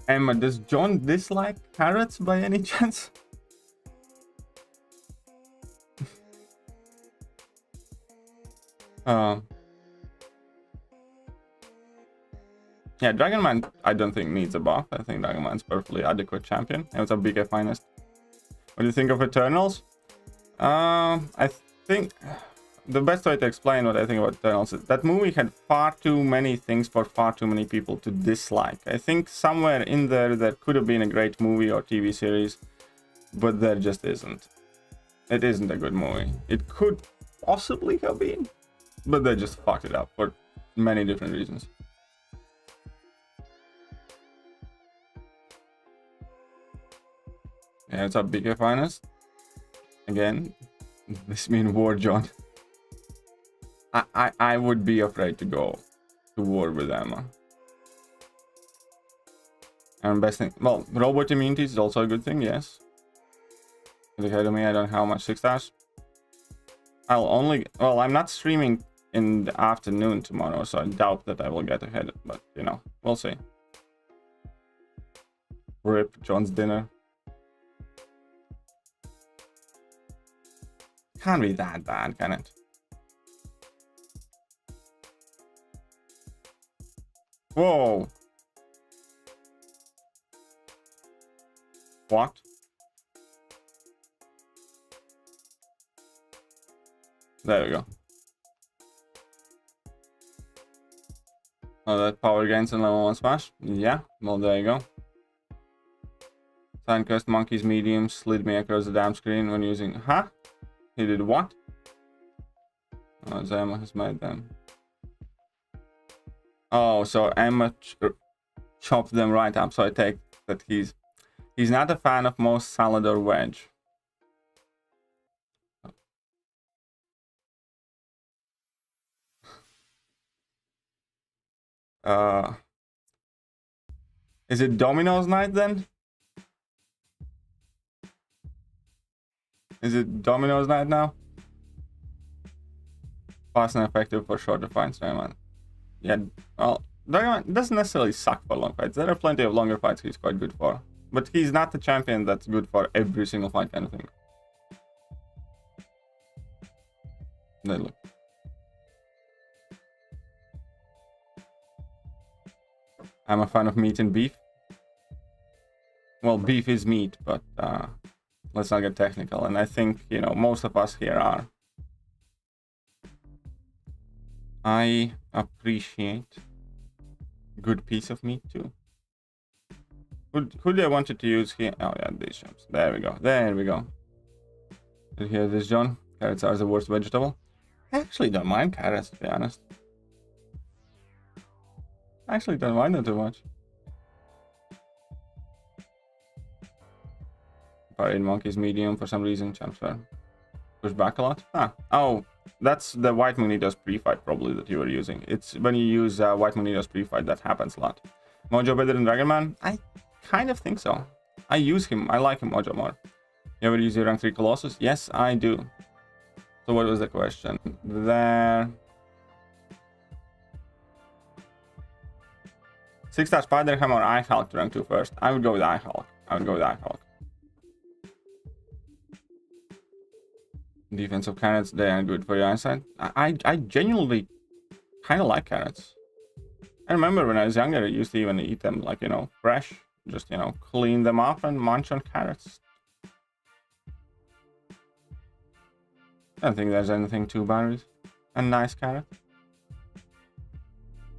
Emma, does John dislike carrots by any chance? Yeah, Dragon Man I don't think needs a buff. I think Dragon Man's perfectly adequate champion. And what's up, BK Finest? What do you think of Eternals? I think the best way to explain what I think about Eternals is that movie had far too many things for far too many people to dislike. I think somewhere in there could have been a great movie or TV series, but there just isn't. It isn't a good movie. It could possibly have been, but they just fucked it up for many different reasons. Yeah, it's a BK finest. Again, this mean war, John. I would be afraid to go to war with Emma. And best thing, well, robot immunity is also a good thing, yes. The Academy, I don't have much 6 stars. I'm not streaming in the afternoon tomorrow, so I doubt that I will get ahead, but you know, we'll see. RIP John's dinner. Can't be that bad, can it? Whoa. What? There we go. Oh, that power gains in level 1 smash? Yeah, well, there you go. Suncrest monkeys medium slid me across the damn screen when using... Huh? He did what? Oh, Zema has made them. Oh, so Emma chopped them right up, so I take that he's not a fan of most salad or wedge. Is it Domino's night then? Is it Domino's night now? Fast and effective for shorter fights, man. Yeah, well, Diamond doesn't necessarily suck for long fights. There are plenty of longer fights he's quite good for. But he's not the champion that's good for every single fight kind of thing. There, look. I'm a fan of meat and beef. Well, beef is meat, but let's not get technical. And I think, you know, most of us here are. I appreciate a good piece of meat too. Who do I wanted to use here? Oh yeah, these jumps. There we go. There we go. Did you hear this, John? Carrots are the worst vegetable. I actually don't mind carrots, to be honest. I actually don't mind them too much. Parade monkeys medium for some reason. Champs fair. Push back a lot. Ah. Oh, that's the White Magneto's pre-fight probably that you were using. It's when you use White Magneto's pre-fight that happens a lot. Mojo better than Dragon Man? I kind of think so. I use him. I like him Mojo more. You ever use your rank 3 Colossus? Yes, I do. So what was the question? There. 6-star Spider-Ham or iHulk to rank 2 first? I would go with iHulk. Defensive carrots, they are good for your eyesight. I genuinely kind of like carrots. I remember when I was younger, I used to even eat them like, you know, fresh. Just, you know, clean them up and munch on carrots. I don't think there's anything too bad with a nice carrot.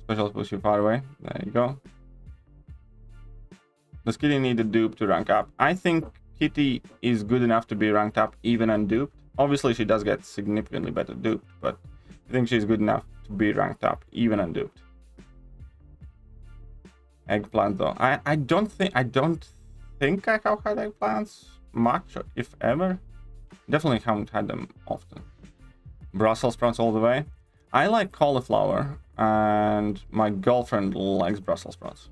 Special push you far away. There you go. Does Kitty need a dupe to rank up? I think Kitty is good enough to be ranked up even unduped. Obviously, she does get significantly better duped, but I think she's good enough to be ranked up even unduped. Eggplant though. I don't think I have had eggplants much, if ever. Definitely haven't had them often. Brussels sprouts all the way. I like cauliflower, and my girlfriend likes Brussels sprouts.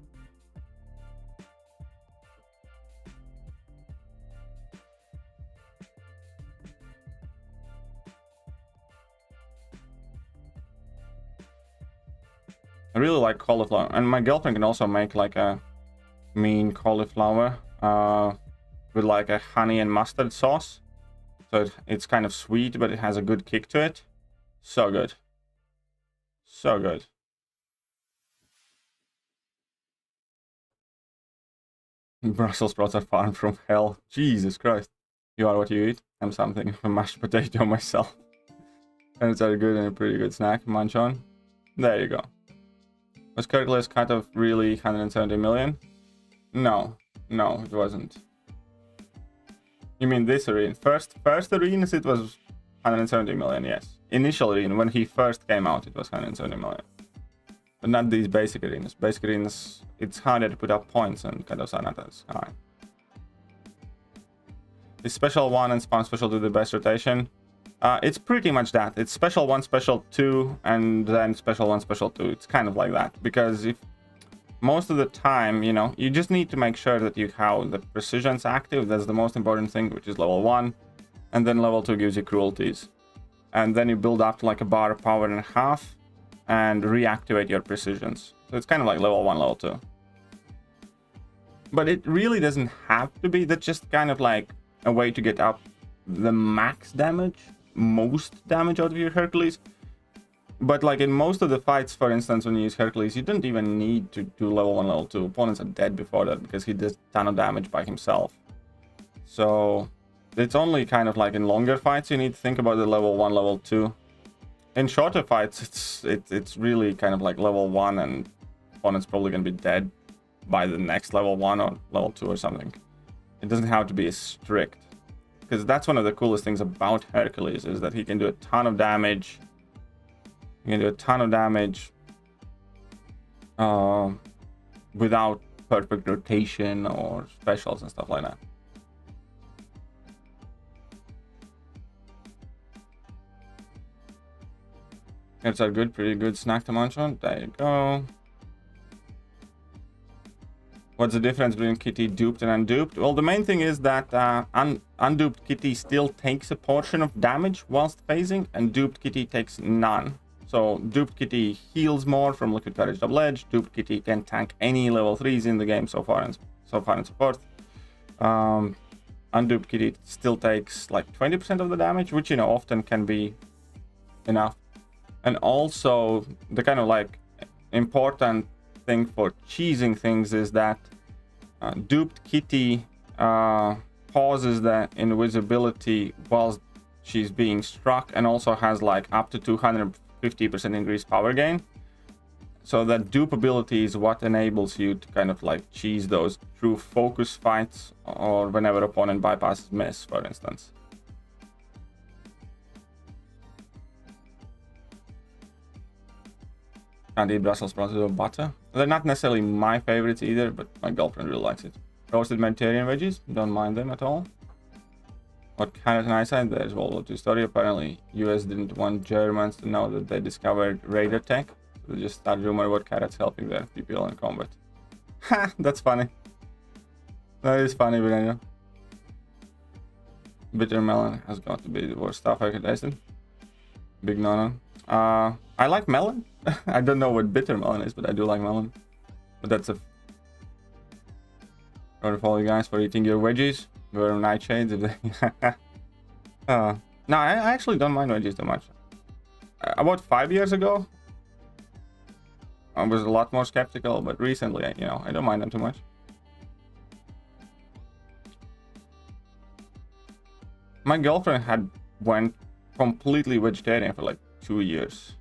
I really like cauliflower, and my girlfriend can also make like a mean cauliflower with like a honey and mustard sauce. So it's kind of sweet, but it has a good kick to it. So good. So good. Brussels sprouts are far from hell. Jesus Christ. You are what you eat. I'm something of a mashed potato myself. Carrots are good and a pretty good snack. Munch on. There you go. Was Kirkle's cut off really 170 million? No. No, it wasn't. You mean this arena? First arenas it was 170 million, yes. Initial arena, when he first came out, it was 170 million. But not these basic arenas. Basic arenas, it's harder to put up points and cut offs are not as high. Is special 1 and spawn special 2 the best rotation? It's pretty much that. It's special 1, special 2, and then special 1, special 2. It's kind of like that. Because if most of the time, you know, you just need to make sure that you have the precision's active. That's the most important thing, which is level 1. And then level 2 gives you cruelties. And then you build up to like a bar of power and a half and reactivate your precisions. So it's kind of like level 1, level 2. But it really doesn't have to be. That's just kind of like a way to get up the max damage, most damage out of your Hercules. But like in most of the fights, for instance, when you use Hercules, you don't even need to do level 1, level 2. Opponents are dead before that because he does a ton of damage by himself. So it's only kind of like in longer fights you need to think about the level 1, level 2. In shorter fights, it's really kind of like level 1 and opponent's probably going to be dead by the next level 1 or level 2 or something. It doesn't have to be as strict. Because that's one of the coolest things about Hercules, is that he can do a ton of damage. He can do a ton of damage without perfect rotation or specials and stuff like that. Cards are good, pretty good snack to munch on. There you go. What's the difference between Kitty duped and unduped? Well, the main thing is that unduped Kitty still takes a portion of damage whilst phasing, and duped Kitty takes none. So duped Kitty heals more from Liquid Courage Double Edge. Duped Kitty can tank any level 3s in the game so far and so forth. Unduped Kitty still takes like 20% of the damage, which, you know, often can be enough. And also the kind of like important thing for cheesing things is that duped Kitty pauses the invisibility whilst she's being struck, and also has like up to 250% increased power gain. So that dupe ability is what enables you to kind of like cheese those true focus fights, or whenever opponent bypasses miss, for instance. Can't eat Brussels sprouts with butter. They're not necessarily my favorites either, but my girlfriend really likes it. Roasted Mediterranean veggies, don't mind them at all. What carrot and eyesight? There's World War II story. Apparently, US didn't want Germans to know that they discovered radar tech. So they just started rumor about carrots helping their people in combat. Ha! That's funny. That is funny, but I know. Bitter melon has got to be the worst stuff I could taste. Big no-no. I like melon. I don't know what bitter melon is, but I do like melon. But that's a... Gotta follow you guys for eating your veggies. Wear nightshades if they... No, I actually don't mind veggies too much. About 5 years ago, I was a lot more skeptical, but recently, you know, I don't mind them too much. My girlfriend went completely vegetarian for like 2 years.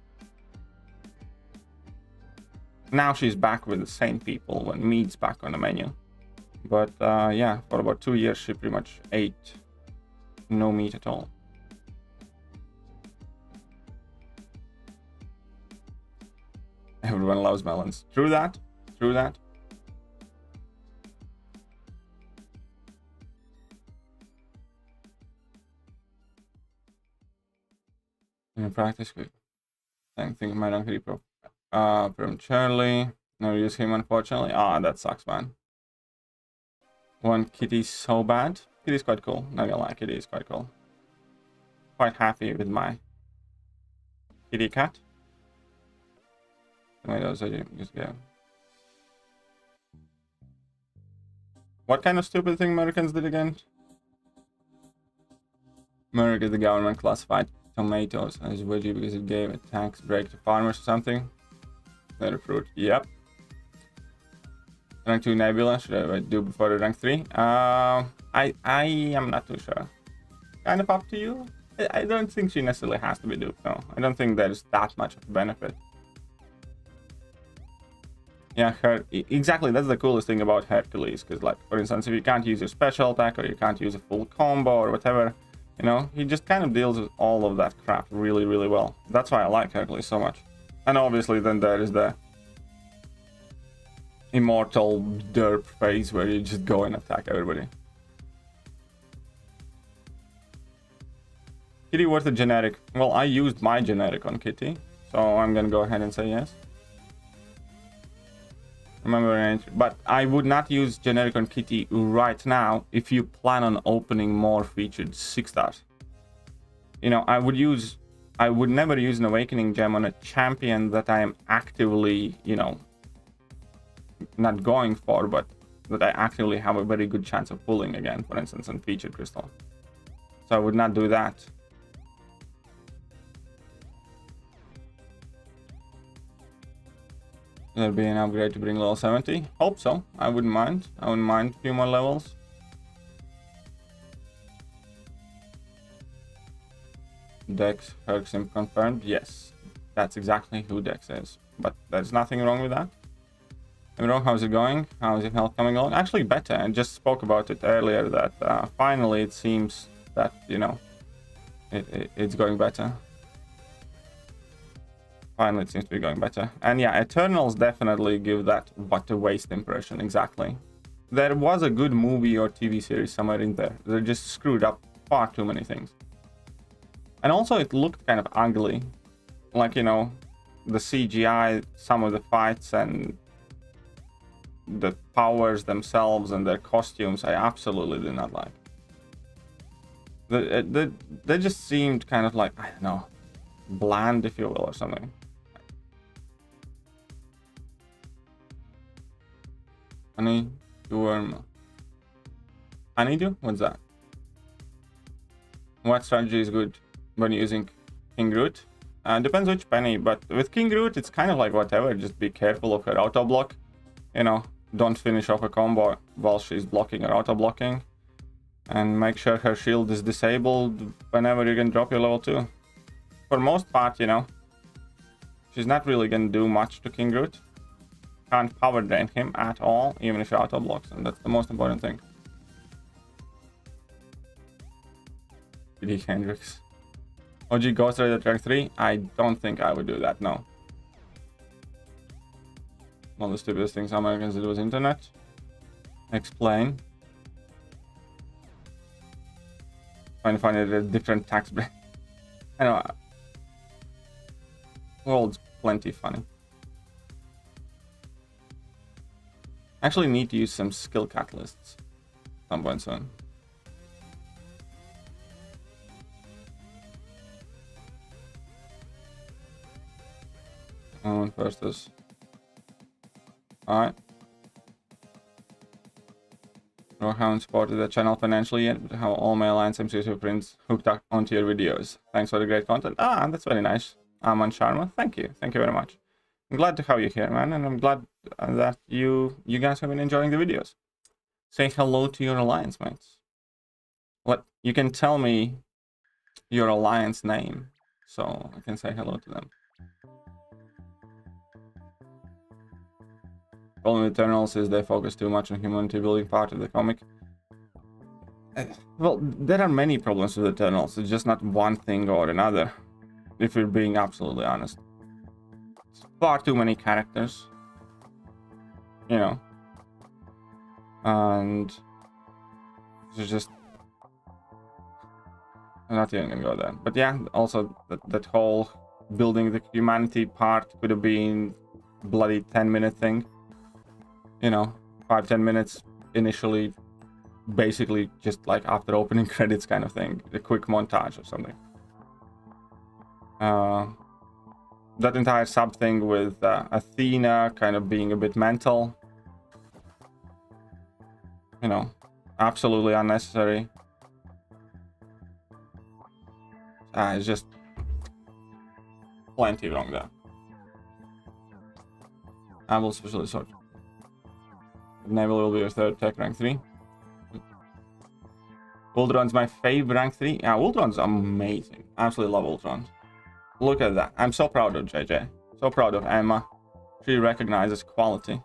Now she's back with the same people when meat's back on the menu. But yeah, for about 2 years she pretty much ate no meat at all. Everyone loves melons. True that. True that. In practice, good. Thank my donkey pro. From Charlie. No use him, unfortunately. Ah, that sucks, man. One Kitty's so bad. Kitty's quite cool. Not gonna lie, Kitty is quite cool. Quite happy with my kitty cat. Tomatoes, I just get. What kind of stupid thing Americans did again? America, the government classified tomatoes as veggie because it gave a tax break to farmers or something. Better fruit. Yep. Rank 2 Nebula, should I do before the rank 3? I am not too sure. Kind of up to you. I don't think she necessarily has to be duped, no. I don't think there's that much of a benefit. Yeah, exactly, that's the coolest thing about Hercules, because like, for instance, if you can't use your special attack or you can't use a full combo or whatever, you know, he just kind of deals with all of that crap really, really well. That's why I like Hercules so much. And obviously then there is the immortal derp phase where you just go and attack everybody. Kitty worth a generic. Well, I used my generic on Kitty, so I'm gonna go ahead and say yes. Remember, but I would not use generic on Kitty right now if you plan on opening more featured 6 stars. You know, I would never use an awakening gem on a champion that I am actively, you know, not going for, but that I actively have a very good chance of pulling again, for instance, on featured crystal. So I would not do that. There'll be an upgrade to bring level 70. Hope so. I wouldn't mind. I wouldn't mind a few more levels. Dex Herxim confirmed. Yes, that's exactly who Dex is. But there's nothing wrong with that. How's it going? How is your health coming along? Actually better. I just spoke about it earlier that finally it seems that, you know, it's going better. Finally it seems to be going better. And yeah, Eternals definitely give that what a waste impression. Exactly. There was a good movie or TV series somewhere in there. They just screwed up far too many things. And also it looked kind of ugly. Like, you know, the CGI, some of the fights and the powers themselves and their costumes, I absolutely did not like. They just seemed kind of like, I don't know, bland, if you will, or something. Honey, honeydew? What's that? What strategy is good when using King Root? Depends which penny, but with King Root, it's kind of like whatever. Just be careful of her auto block. You know, don't finish off a combo while she's blocking or auto blocking. And make sure her shield is disabled whenever you can drop your level 2. For most part, you know, she's not really gonna do much to King Root. Can't power drain him at all, even if she auto blocks, and that's the most important thing. PD Hendrix. OG Ghost Rider track 3? I don't think I would do that, no. One of the stupidest things Americans did was internet. Explain. Trying to find a different tax bracket. I know. World's plenty funny. Actually need to use some skill catalysts some point soon. First is alright. I haven't supported the channel financially yet, but how all my Alliance MCOC friends hooked up onto your videos. Thanks for the great content. That's very nice. Aman Sharma, thank you very much. I'm glad to have you here, man, and I'm glad that you guys have been enjoying the videos. Say hello to your Alliance mates. What, you can tell me your Alliance name, so I can say hello to them. Problem with Eternals is they focus too much on humanity building part of the comic. Well, there are many problems with Eternals. It's just not one thing or another, if you're being absolutely honest. It's far too many characters, you know, and it's just, I'm not even gonna go there. But yeah, also that whole building the humanity part could have been bloody 10-minute thing. You know, 5-10 minutes initially, basically just like after opening credits kind of thing, a quick montage or something. That entire sub thing with Athena kind of being a bit mental, you know, absolutely unnecessary. It's just plenty wrong there. I will specially sort. Naval will be your third tech rank 3. Ultron's my favorite rank 3. Yeah, Ultron's amazing. Absolutely love Ultron. Look at that. I'm so proud of JJ. So proud of Emma. She recognizes quality.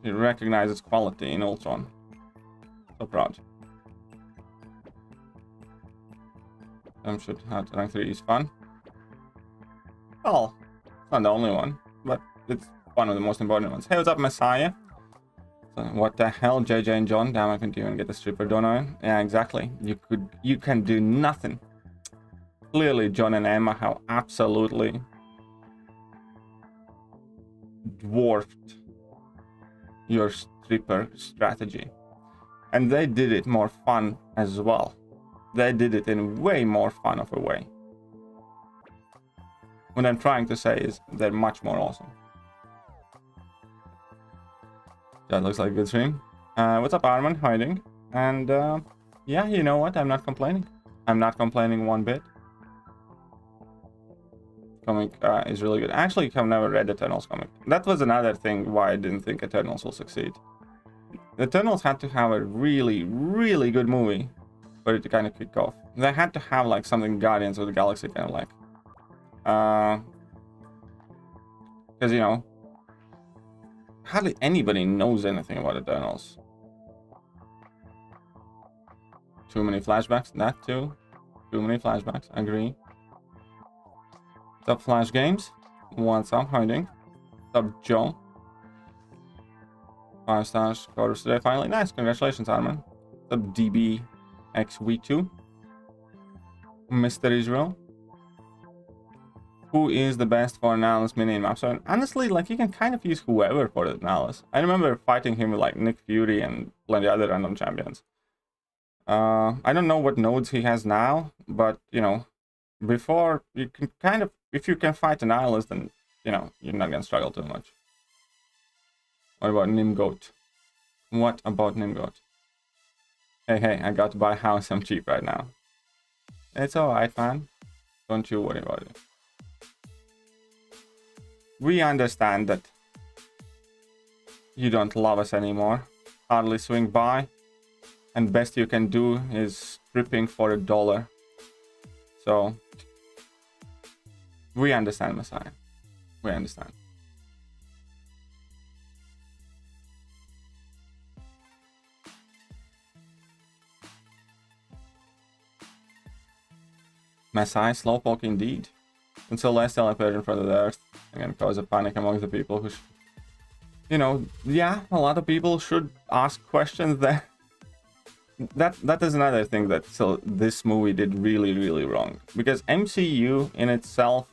She recognizes quality in Ultron. So proud. Should have rank 3 is fun. Well, it's not the only one, but it's one of the most important ones. Hey, what's up, Messiah? What the hell, JJ and John? Damn, I couldn't even get the stripper donor. Yeah, exactly. You can do nothing. Clearly, John and Emma have absolutely dwarfed your stripper strategy. And they did it more fun as well. They did it in way more fun of a way. What I'm trying to say is they're much more awesome. That looks like a good stream. What's up, Arman? Hiding. And yeah, you know what? I'm not complaining. I'm not complaining one bit. Comic is really good. Actually, I've never read Eternals comic. That was another thing why I didn't think Eternals will succeed. Eternals had to have a really, really good movie for it to kind of kick off. They had to have like something Guardians of the Galaxy kind of like. Because, you know, hardly anybody knows anything about Eternals. Too many flashbacks, that too. Too many flashbacks, agree. Top Flash Games. What's up, hiding? Top Joe. 5 stars, quarters today, finally. Nice, congratulations, Arman. Top DBXV2. Mr. Israel. Who is the best for analysis mini map? So honestly, like, you can kind of use whoever for the analysis. I remember fighting him with like Nick Fury and plenty other random champions. I don't know what nodes he has now, but you know, before you can kind of, if you can fight an Nihilist, then you know you're not gonna struggle too much. What about Nimgoat? What about Nimgoat? Hey, I got to buy a house. I'm cheap right now. It's alright, man. Don't you worry about it. We understand that you don't love us anymore. Hardly swing by. And best you can do is stripping for $1. So, we understand, Messiah. We understand. Messiah, slowpoke indeed. Until last teleported in front of the Earth, and can cause a panic among the people who, you know, yeah, a lot of people should ask questions that. That is another thing that this movie did really, really wrong. Because MCU in itself,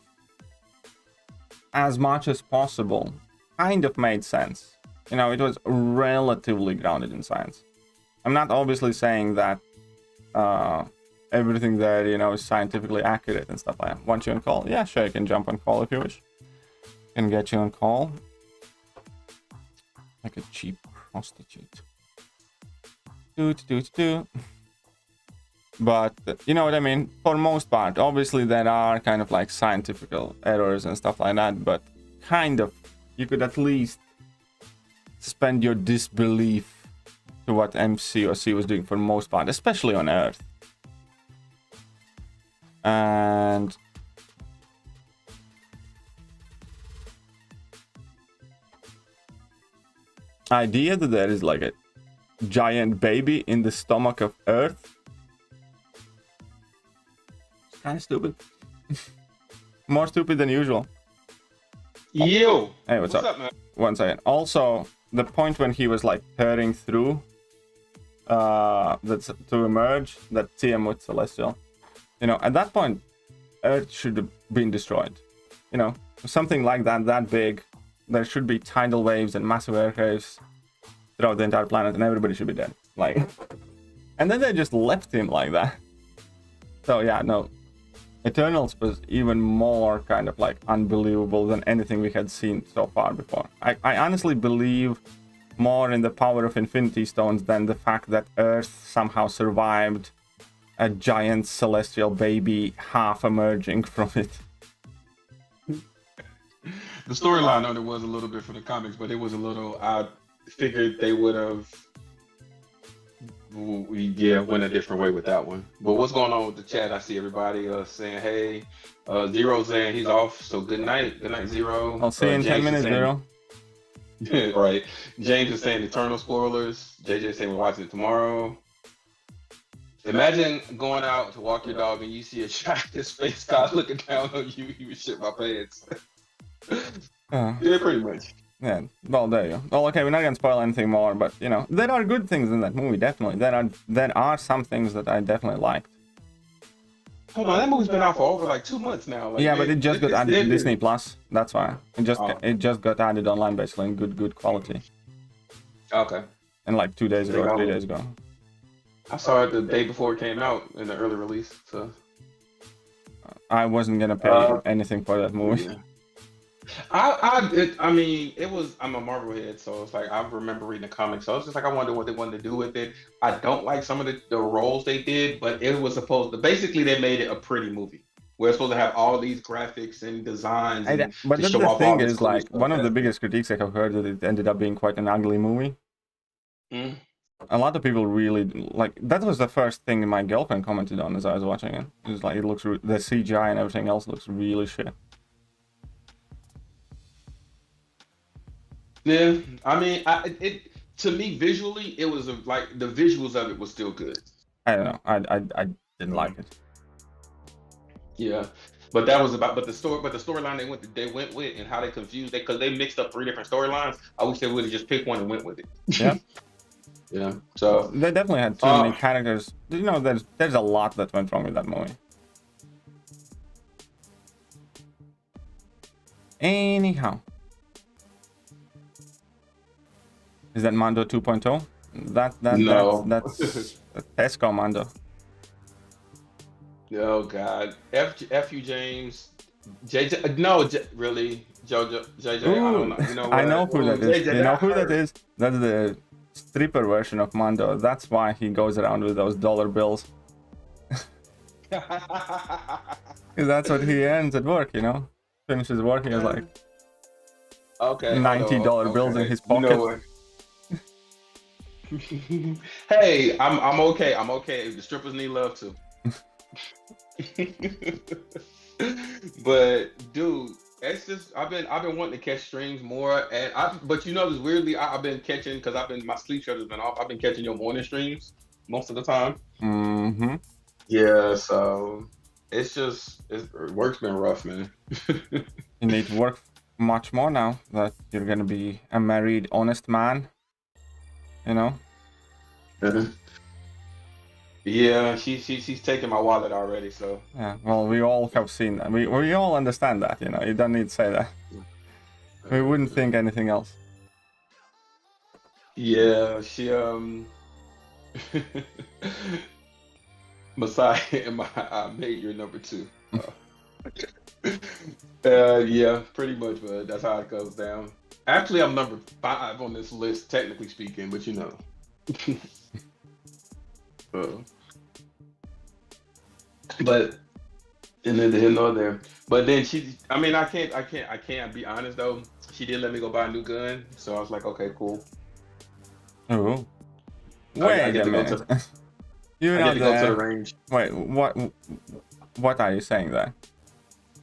as much as possible, kind of made sense. You know, it was relatively grounded in science. I'm not obviously saying that everything there, you know, is scientifically accurate and stuff like that. Want you on call? Yeah, sure, you can jump on call if you wish. Can get you on call. Like a cheap prostitute. But you know what I mean, for most part. Obviously there are kind of like scientific errors and stuff like that, but kind of you could at least suspend your disbelief to what MCOC was doing for most part, especially on Earth. And idea that there is like a giant baby in the stomach of Earth. It's kind of stupid. More stupid than usual. Yo! Hey, what's up, man? 1 second. Also, the point when he was like tearing through that's to emerge, that TM with Celestial. You know, at that point, Earth should have been destroyed. You know, something like that big, there should be tidal waves and massive earthquakes throughout the entire planet, and everybody should be dead. Like, and then they just left him like that. So yeah, no, Eternals was even more kind of like unbelievable than anything we had seen so far before. I honestly believe more in the power of Infinity Stones than the fact that Earth somehow survived a giant celestial baby half emerging from it. The storyline on it was a little bit for the comics, but it was a little, I figured they would have, went a different way with that one. But what's going on with the chat? I see everybody saying, hey, Zero saying he's off, so good night, Zero. I'll see you in 10 minutes, Zero. Right. James is saying Eternal spoilers. JJ saying we're watching it tomorrow. Imagine going out to walk your dog and you see a giant space god looking down on you. You would shit my pants. Yeah, pretty much. Yeah, well, there you go. Well, okay, we're not gonna spoil anything more, but you know, there are good things in that movie, definitely. There are some things that I definitely liked. Hold on, that movie's been out for over like 2 months now. Like, Yeah, but it just got added to Disney it- Plus. That's why. It just got added online basically in good quality. Okay. And like 2 days ago, 3 days ago. I saw it the day before it came out in the early release. So I wasn't gonna pay anything for that movie. yeah. I mean, it was. I'm a Marvel head, so it's like I remember reading the comics. So it's just like I wonder what they wanted to do with it. I don't like some of the roles they did, but it was supposed to. Basically, they made it a pretty movie. We're supposed to have all these graphics and designs. And But to that's show the off all thing this is, cool like, stuff. one of the biggest critiques I have heard that it ended up being quite an ugly movie. Mm. A lot of people really like that. Was the first thing my girlfriend commented on as I was watching it. It was like it looks the CGI and everything else looks really shit. Yeah, I mean, it to me visually, it was like the visuals of it was still good. I don't know. I didn't like it. Yeah, but that was about. But the storyline they went with and how they confused because they mixed up 3 different storylines. I wish they would have just picked one and went with it. Yeah. Yeah. So They definitely had too many characters. You know, there's a lot that went wrong with that movie. Anyhow. Is that Mando 2.0? No. That's Tesco Mando. Oh God, F you James, JJ. No, really, JoJo, JJ. I don't know. You know what? I know who that is. JJ, You know who that is? That's the stripper version of Mando. That's why he goes around with those dollar bills. Because that's what he earns at work, you know? Finishes work, he has like okay, $90 bills in his pocket. You know what? Hey, I'm okay. I'm okay. The strippers need love too. But dude, it's just I've been wanting to catch streams more, and but you know this weirdly I've been catching because my sleep schedule's been off. I've been catching your morning streams most of the time. Mm-hmm. Yeah, so work's been rough, man. You need to work much more now that you're gonna be a married, honest man. You know? Yeah, she's taking my wallet already, so. Yeah, well, we all have seen that. We all understand that, you know? You don't need to say that. We wouldn't think anything else. Yeah, she, Messiah and I made your number 2. Yeah, pretty much, but that's how it goes down. Actually, I'm number 5 on this list, technically speaking, but you know. But and then here nor there. But then I mean, I can't be honest though. She did let me go buy a new gun, so I was like, okay, cool. Oh. I Wait get a to go minute. to- You're I not get to go to the there. range. Wait, what are you saying there?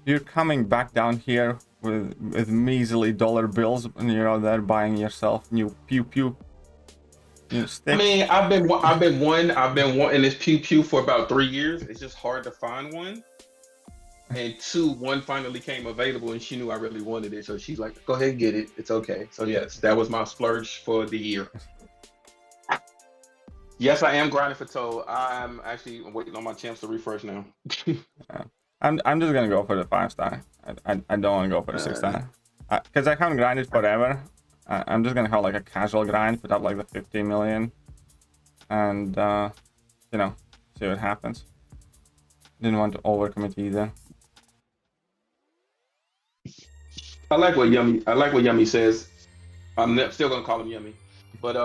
You're coming back down here with measly dollar bills, and you're out there buying yourself new pew pew. I mean, I've been wanting this pew pew for about 3 years. It's just hard to find one. And 2, one finally came available, and she knew I really wanted it, so she's like, "Go ahead and get it. It's okay." So yes, that was my splurge for the year. Yes, I am grinding for Toe. I'm actually waiting on my champs to refresh now. Yeah. I'm just gonna go for the 5-star. I don't want to go for the 6-star because I haven't grinded forever. I'm just gonna have like a casual grind, put up like the 50 million, and you know, see what happens. Didn't want to overcommit either. I like what Yummy says. I'm still gonna call him Yummy, but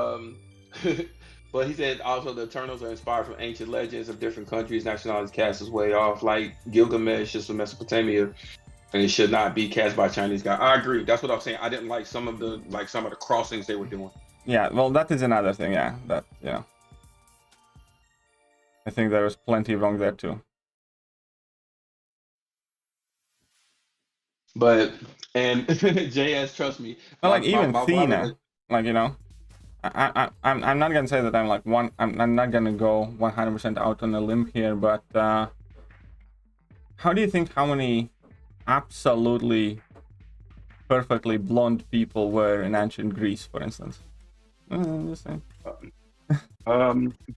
but he said also the Eternals are inspired from ancient legends of different countries, nationalities, cast is way off. Like Gilgamesh is from Mesopotamia, and it should not be cast by a Chinese guy. I agree. That's what I'm saying. I didn't like some of the crossings they were doing. Yeah, well, that is another thing. Yeah, that I think there was plenty wrong there too. But and JS, trust me. But like even my Thena, like, you know, I'm not gonna say that I'm like I'm not gonna go 100% out on a limb here, but how do you think how many absolutely perfectly blonde people were in ancient Greece, for instance. Just saying.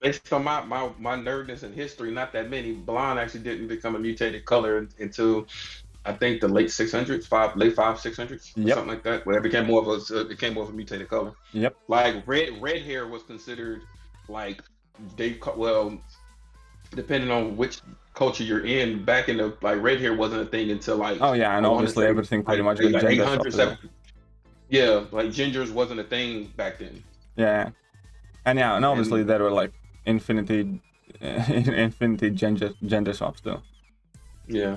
Based on my nerdness in history, not that many. Blonde actually didn't become a mutated color until I think the late 600s, late 600s, Yep. something like that, where it became more of a mutated color. Yep. Like red hair was considered like depending on which culture you're in, back in the like red hair wasn't a thing until like Oh yeah, and obviously everything pretty much got gender swapped. Yeah, like gingers wasn't a thing back then. Yeah, and obviously there were like infinity gender swaps too. Yeah.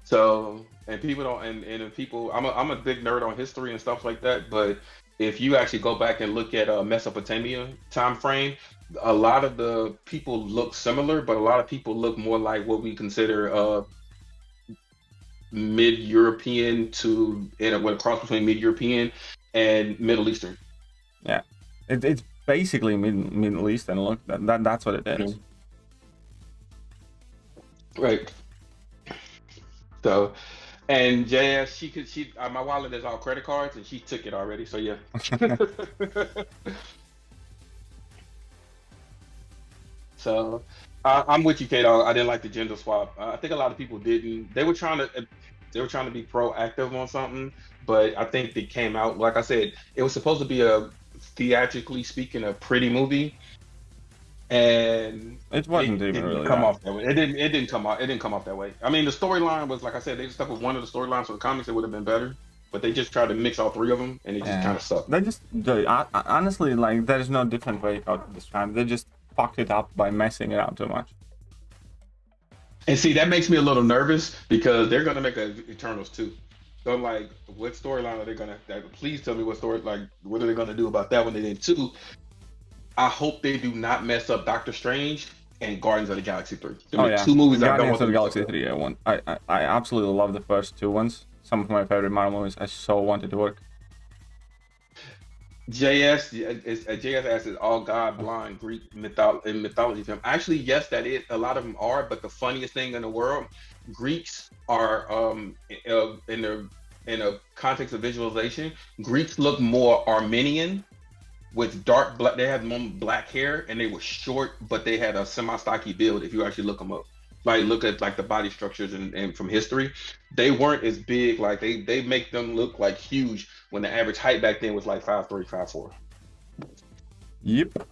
So, and people don't, and people, I'm a big nerd on history and stuff like that, but if you actually go back and look at Mesopotamia time frame, a lot of the people look similar, but a lot of people look more like what we consider mid-European to a cross between mid-European and Middle Eastern. Yeah, it's basically Middle Eastern. Look, that's what it is. Right. So, and JS, my wallet is all credit cards, and she took it already. So yeah. So, I'm with you, Kato. I didn't like the gender swap. I think a lot of people didn't. They were trying to be proactive on something, but I think they came out, like I said, it was supposed to be theatrically speaking, a pretty movie. And it wasn't even really come off that way. It didn't come off that way. I mean, the storyline was, like I said, they just stuck with one of the storylines from the comics. It would have been better, but they just tried to mix all three of them, and it just kind of sucked. Honestly, like, there's no different way out of this time. They just fucked it up by messing around too much. And see, that makes me a little nervous because they're gonna make an Eternals 2. So I'm like, what storyline are they gonna? Please tell me what are they gonna do about that when they did 2? I hope they do not mess up Doctor Strange and Guardians of the Galaxy 3. Two movies Guardians of the Galaxy 3. I absolutely love the first two ones. Some of my favorite Marvel movies. I so wanted to work. JS asks, is all God blind Greek mythology film? Actually, yes, that is. A lot of them are, but the funniest thing in the world, Greeks are in a context of visualization, Greeks look more Armenian with dark black. They had black hair and they were short, but they had a semi-stocky build. If you actually look them up, like look at like the body structures and from history, they weren't as big. Like they make them look like huge when the average height back then was like 5'3", 5'4". Yep.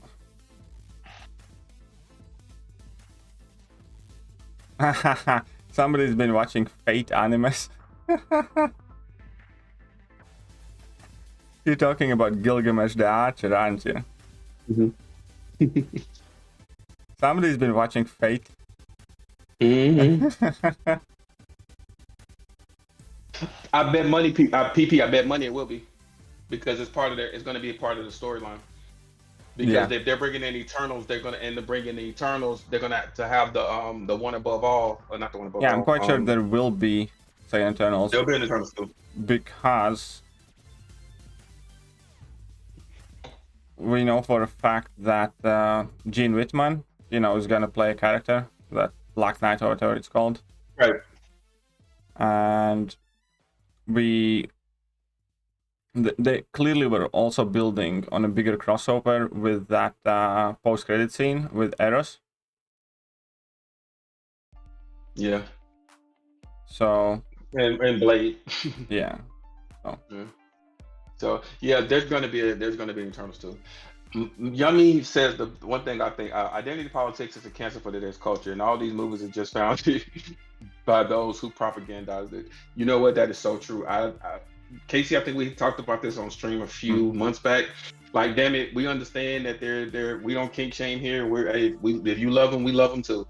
Somebody's been watching Fate animes. You're talking about Gilgamesh the Archer, aren't you? Mm-hmm. Somebody's been watching Fate. Mm-hmm. I bet money, PP. I bet money it will be, because it's part of it's going to be a part of the storyline. Because if they're bringing in Eternals, they're going to end up bringing the Eternals. They're going to have the one above all, or not the one above all. Yeah, I'm quite sure there will be, say, Eternals. There'll be an Eternals too. Because we know for a fact that Gene Wittman, is going to play a character, that Black Knight or whatever it's called. Right. And they clearly were also building on a bigger crossover with that post-credit scene with Eros. Yeah. So. And Blade. Yeah. Oh. Yeah. So yeah, there's gonna be Eternals too. Yummy says the one thing I think identity politics is a cancer for today's culture, and all these movies are just founded by those who propagandized it. You know what? That is so true. Casey, I think we talked about this on stream a few months back. Like, damn it, we understand that we don't kink shame here. If you love them, we love them too.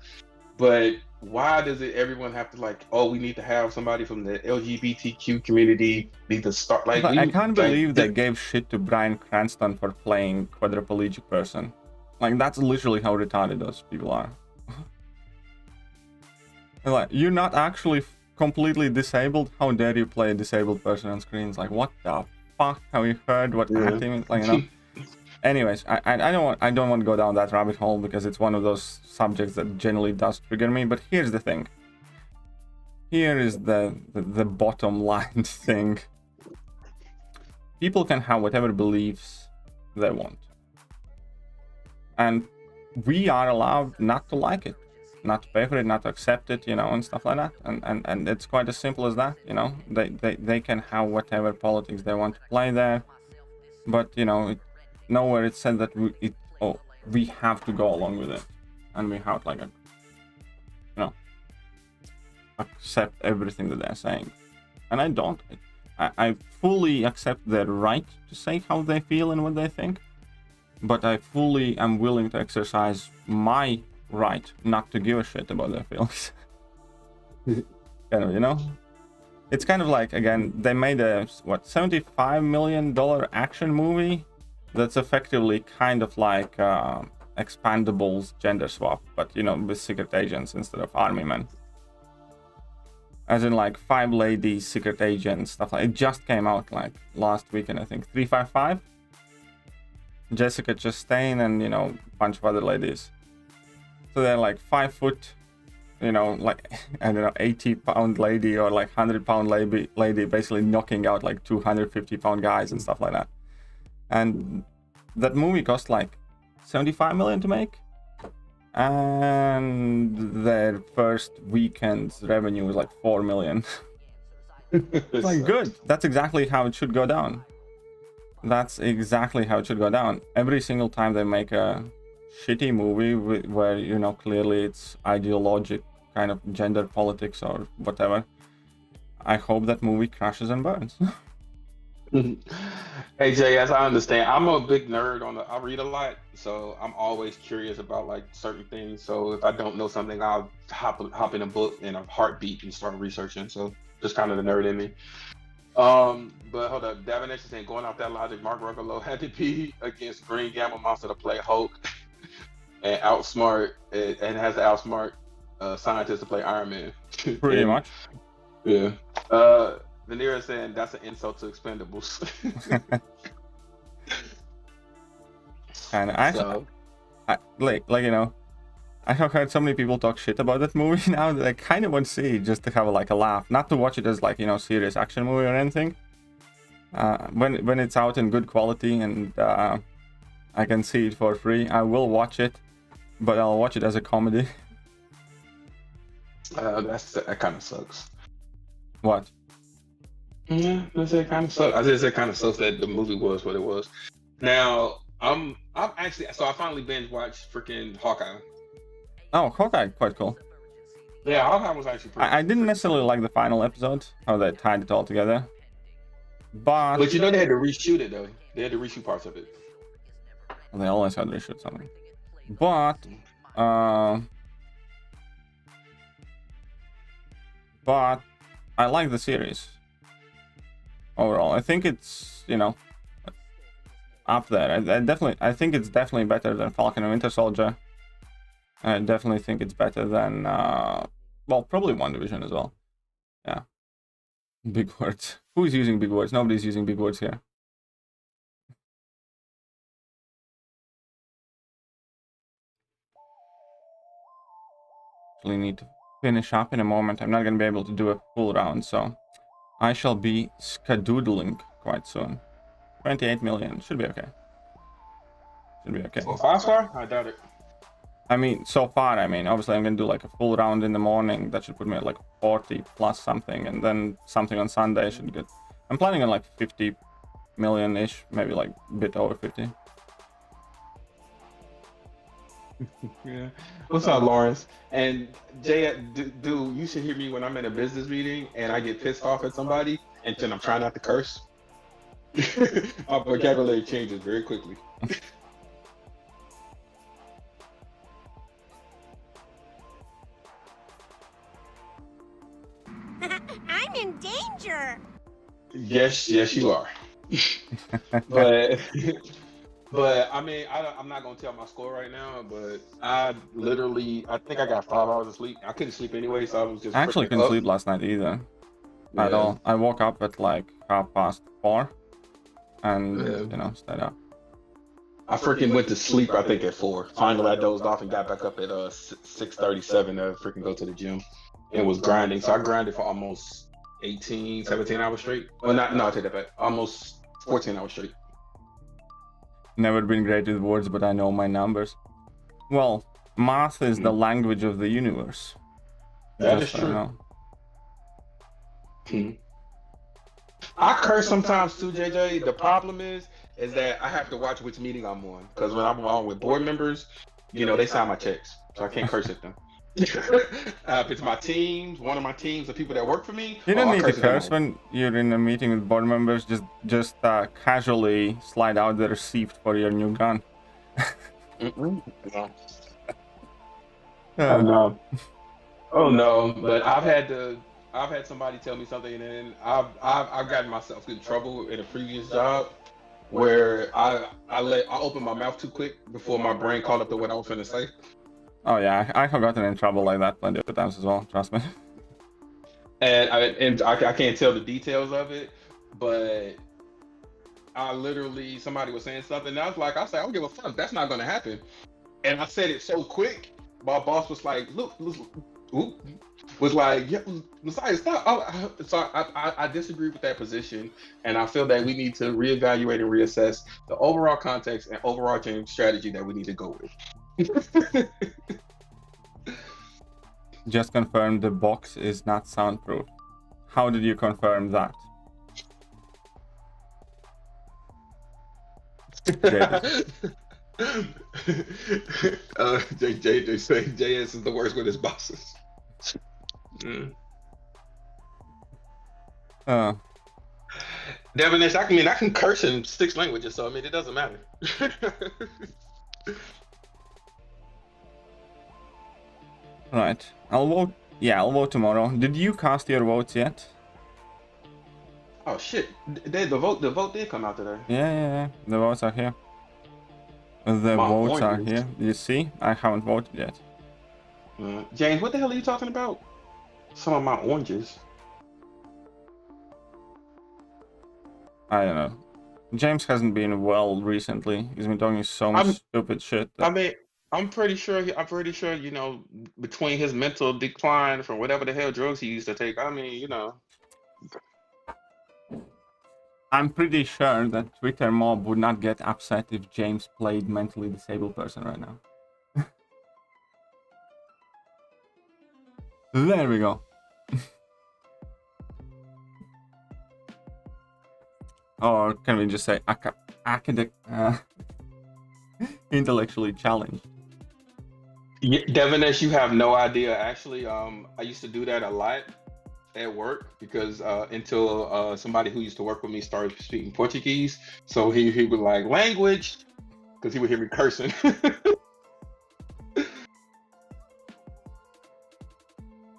But why does everyone have to we need to have somebody from the LGBTQ community need to start I can't believe they gave shit to Bryan Cranston for playing quadriplegic person. Like, that's literally how retarded those people are. Like, you're not actually completely disabled. How dare you play a disabled person on screen? It's like, what the fuck? Have you heard what acting is like? Anyways, I don't want to go down that rabbit hole because it's one of those subjects that generally does trigger me. But here's the thing. here is the bottom line thing. People can have whatever beliefs they want. And we are allowed not to like it, not to pay for it, not to accept it, you know, and stuff like that. And it's quite as simple as that, you know. They can have whatever politics they want to play there. But, you know, nowhere it said that we have to go along with it. And we have to, like, you know, accept everything that they're saying. And I don't. I fully accept their right to say how they feel and what they think. But I fully am willing to exercise my right not to give a shit about their feelings. Kind of, you know? It's kind of like, again, they made a, what, $75 million action movie that's effectively kind of like Expandables gender swap, but, you know, with secret agents instead of army men. As in, like, 5 ladies, secret agents, stuff like it. Just came out, like, last weekend, I think. 355? Jessica Chastain and, you know, a bunch of other ladies. So they're, like, 5 foot, you know, like, I don't know, 80-pound lady or, like, 100-pound lady basically knocking out, like, 250-pound guys and stuff like that. And that movie cost, like, $75 million to make. And their first weekend's revenue was like $4 million. It's like, good. That's exactly how it should go down. That's exactly how it should go down. Every single time they make a shitty movie where, you know, clearly it's ideologic kind of gender politics or whatever, I hope that movie crashes and burns. Hey Jay, as I understand, I'm a big nerd I read a lot, so I'm always curious about like certain things. So if I don't know something, I'll hop in a book in a heartbeat and start researching. So just kind of the nerd in me. But hold up, Davin is saying, going off that logic, Mark Ruffalo had to be against Green Gamma Monster to play Hulk and has to outsmart scientists to play Iron Man. Pretty much. Yeah. Vanera is saying that's an insult to Expendables. And I like, you know, I have heard so many people talk shit about that movie now that I kind of want to see just to have like a laugh, not to watch it as like, you know, serious action movie or anything. When it's out in good quality and I can see it for free, I will watch it, but I'll watch it as a comedy. That kind of sucks. What? Yeah, it kind of sucks. I just said kind of sucks that the movie was what it was. Now, I'm actually, so I finally binge watched freaking Hawkeye. Oh, Hawkeye, quite cool. Yeah, Hawkeye was actually pretty. I didn't necessarily like the final episode, how they tied it all together. But you know they had to reshoot it though. They had to reshoot parts of it. Well, they always had to reshoot something. But I like the series. Overall, I think it's, you know, up there. I think it's definitely better than Falcon and Winter Soldier. I definitely think it's better than, well, probably WandaVision as well. Yeah. Big words. Who is using big words? Nobody's using big words here. Actually need to finish up in a moment. I'm not going to be able to do a full round, so I shall be skedoodling quite soon. 28 million. Should be okay. Should be okay. So 5-star? I doubt it. I mean, so far, I mean, obviously I'm going to do like a full round in the morning. That should put me at like 40 plus something. And then something on Sunday should get... I'm planning on like 50 million-ish. Maybe like a bit over 50. Yeah. What's up, Lawrence? And Jay, dude, you should hear me when I'm in a business meeting and I get pissed off at somebody and then I'm trying not to curse. My vocabulary changes very quickly. I'm in danger. Yes, you are. But I mean, I'm not gonna tell my score right now. But I think I got 5 hours of sleep. I couldn't sleep anyway, so I was just. I actually couldn't sleep last night either. At all. I woke up at like 4:30, and you know, stayed up. I freaking went to sleep. I think at 4. Finally, I dozed off and got back up at 6:37 to freaking go to the gym. and was grinding. So I grinded for almost 18, 17 hours straight. Well, no, I take that back. Almost 14 hours straight. Never been great with words, but I know my numbers. Well, math is the language of the universe. That is true. I curse sometimes too, JJ. The problem is that I have to watch which meeting I'm on. Because when I'm on with board members, you know, they sign my checks. So I can't curse at them. If it's my teams, one of my teams, the people that work for me. You don't need to curse when you're in a meeting with board members. Just casually slide out the receipt for your new gun. No. Oh no. Oh no. But I've had somebody tell me something, and then I've gotten myself in trouble in a previous job where I opened my mouth too quick before my brain caught up to what I was gonna say. Oh yeah, I have gotten in trouble like that plenty of times as well. Trust me. And I can't tell the details of it, but I literally, somebody was saying something, and I was like, I don't give a fuck. That's not gonna happen. And I said it so quick. My boss was like, look, was like, yeah, Messiah, stop. So I disagree with that position, and I feel that we need to reevaluate and reassess the overall context and overarching strategy that we need to go with. Just confirm the box is not soundproof. How did you confirm that? JJ saying JS is the worst with his bosses. Devinish, I can curse in 6 languages, so I mean it doesn't matter. Right. I'll vote. Yeah, I'll vote tomorrow. Did you cast your votes yet? Oh shit! The vote did come out today. Yeah. The votes are here. The votes are here. You see, I haven't voted yet. James, what the hell are you talking about? Some of my oranges. I don't know. James hasn't been well recently. He's been talking so much stupid shit. I mean, I'm pretty sure, you know, between his mental decline from whatever the hell drugs he used to take, I mean, you know. I'm pretty sure that Twitter mob would not get upset if James played mentally disabled person right now. There we go. Or can we just say intellectually challenged? Yeah, Devinish, you have no idea. Actually, I used to do that a lot at work because until somebody who used to work with me started speaking Portuguese, so he would like language because he would hear me cursing.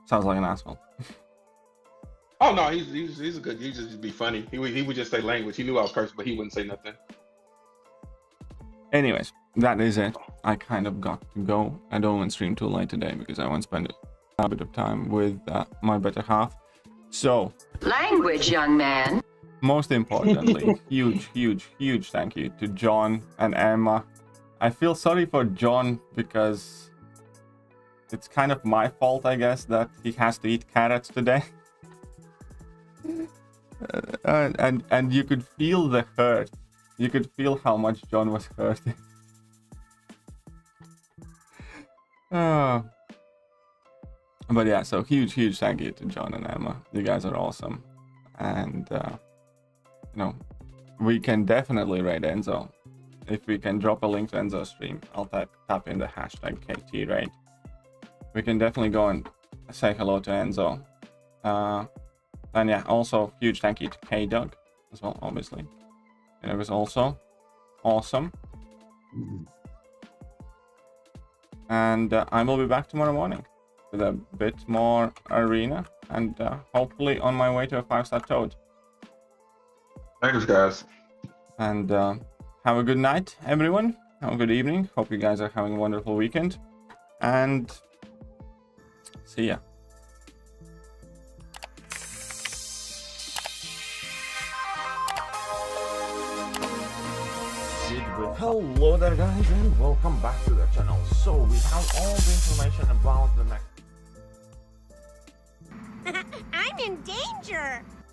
Sounds like an asshole. Oh no, he's a good. He just be funny. He would just say language. He knew I was cursing, but he wouldn't say nothing. Anyways, that is it. I kind of got to go. I don't want to stream too late today because I want to spend a bit of time with my better half. So, language, young man. Most importantly, huge thank you to John and Emma. I feel sorry for John because it's kind of my fault, I guess, that he has to eat carrots today. And you could feel the hurt. You could feel how much John was hurting. But yeah, so huge thank you to John and Emma. You guys are awesome. And you know, we can definitely raid Enzo. If we can drop a link to Enzo's stream, I'll tap in the hashtag KTRaid. We can definitely go and say hello to Enzo. And yeah, also huge thank you to K-Doug as well, obviously. It was also awesome. And I will be back tomorrow morning with a bit more arena and hopefully on my way to a 5-star toad. Thanks, guys. And have a good night, everyone. Have a good evening. Hope you guys are having a wonderful weekend. And see ya. Hello there guys and welcome back to the channel. So we have all the information about the next danger.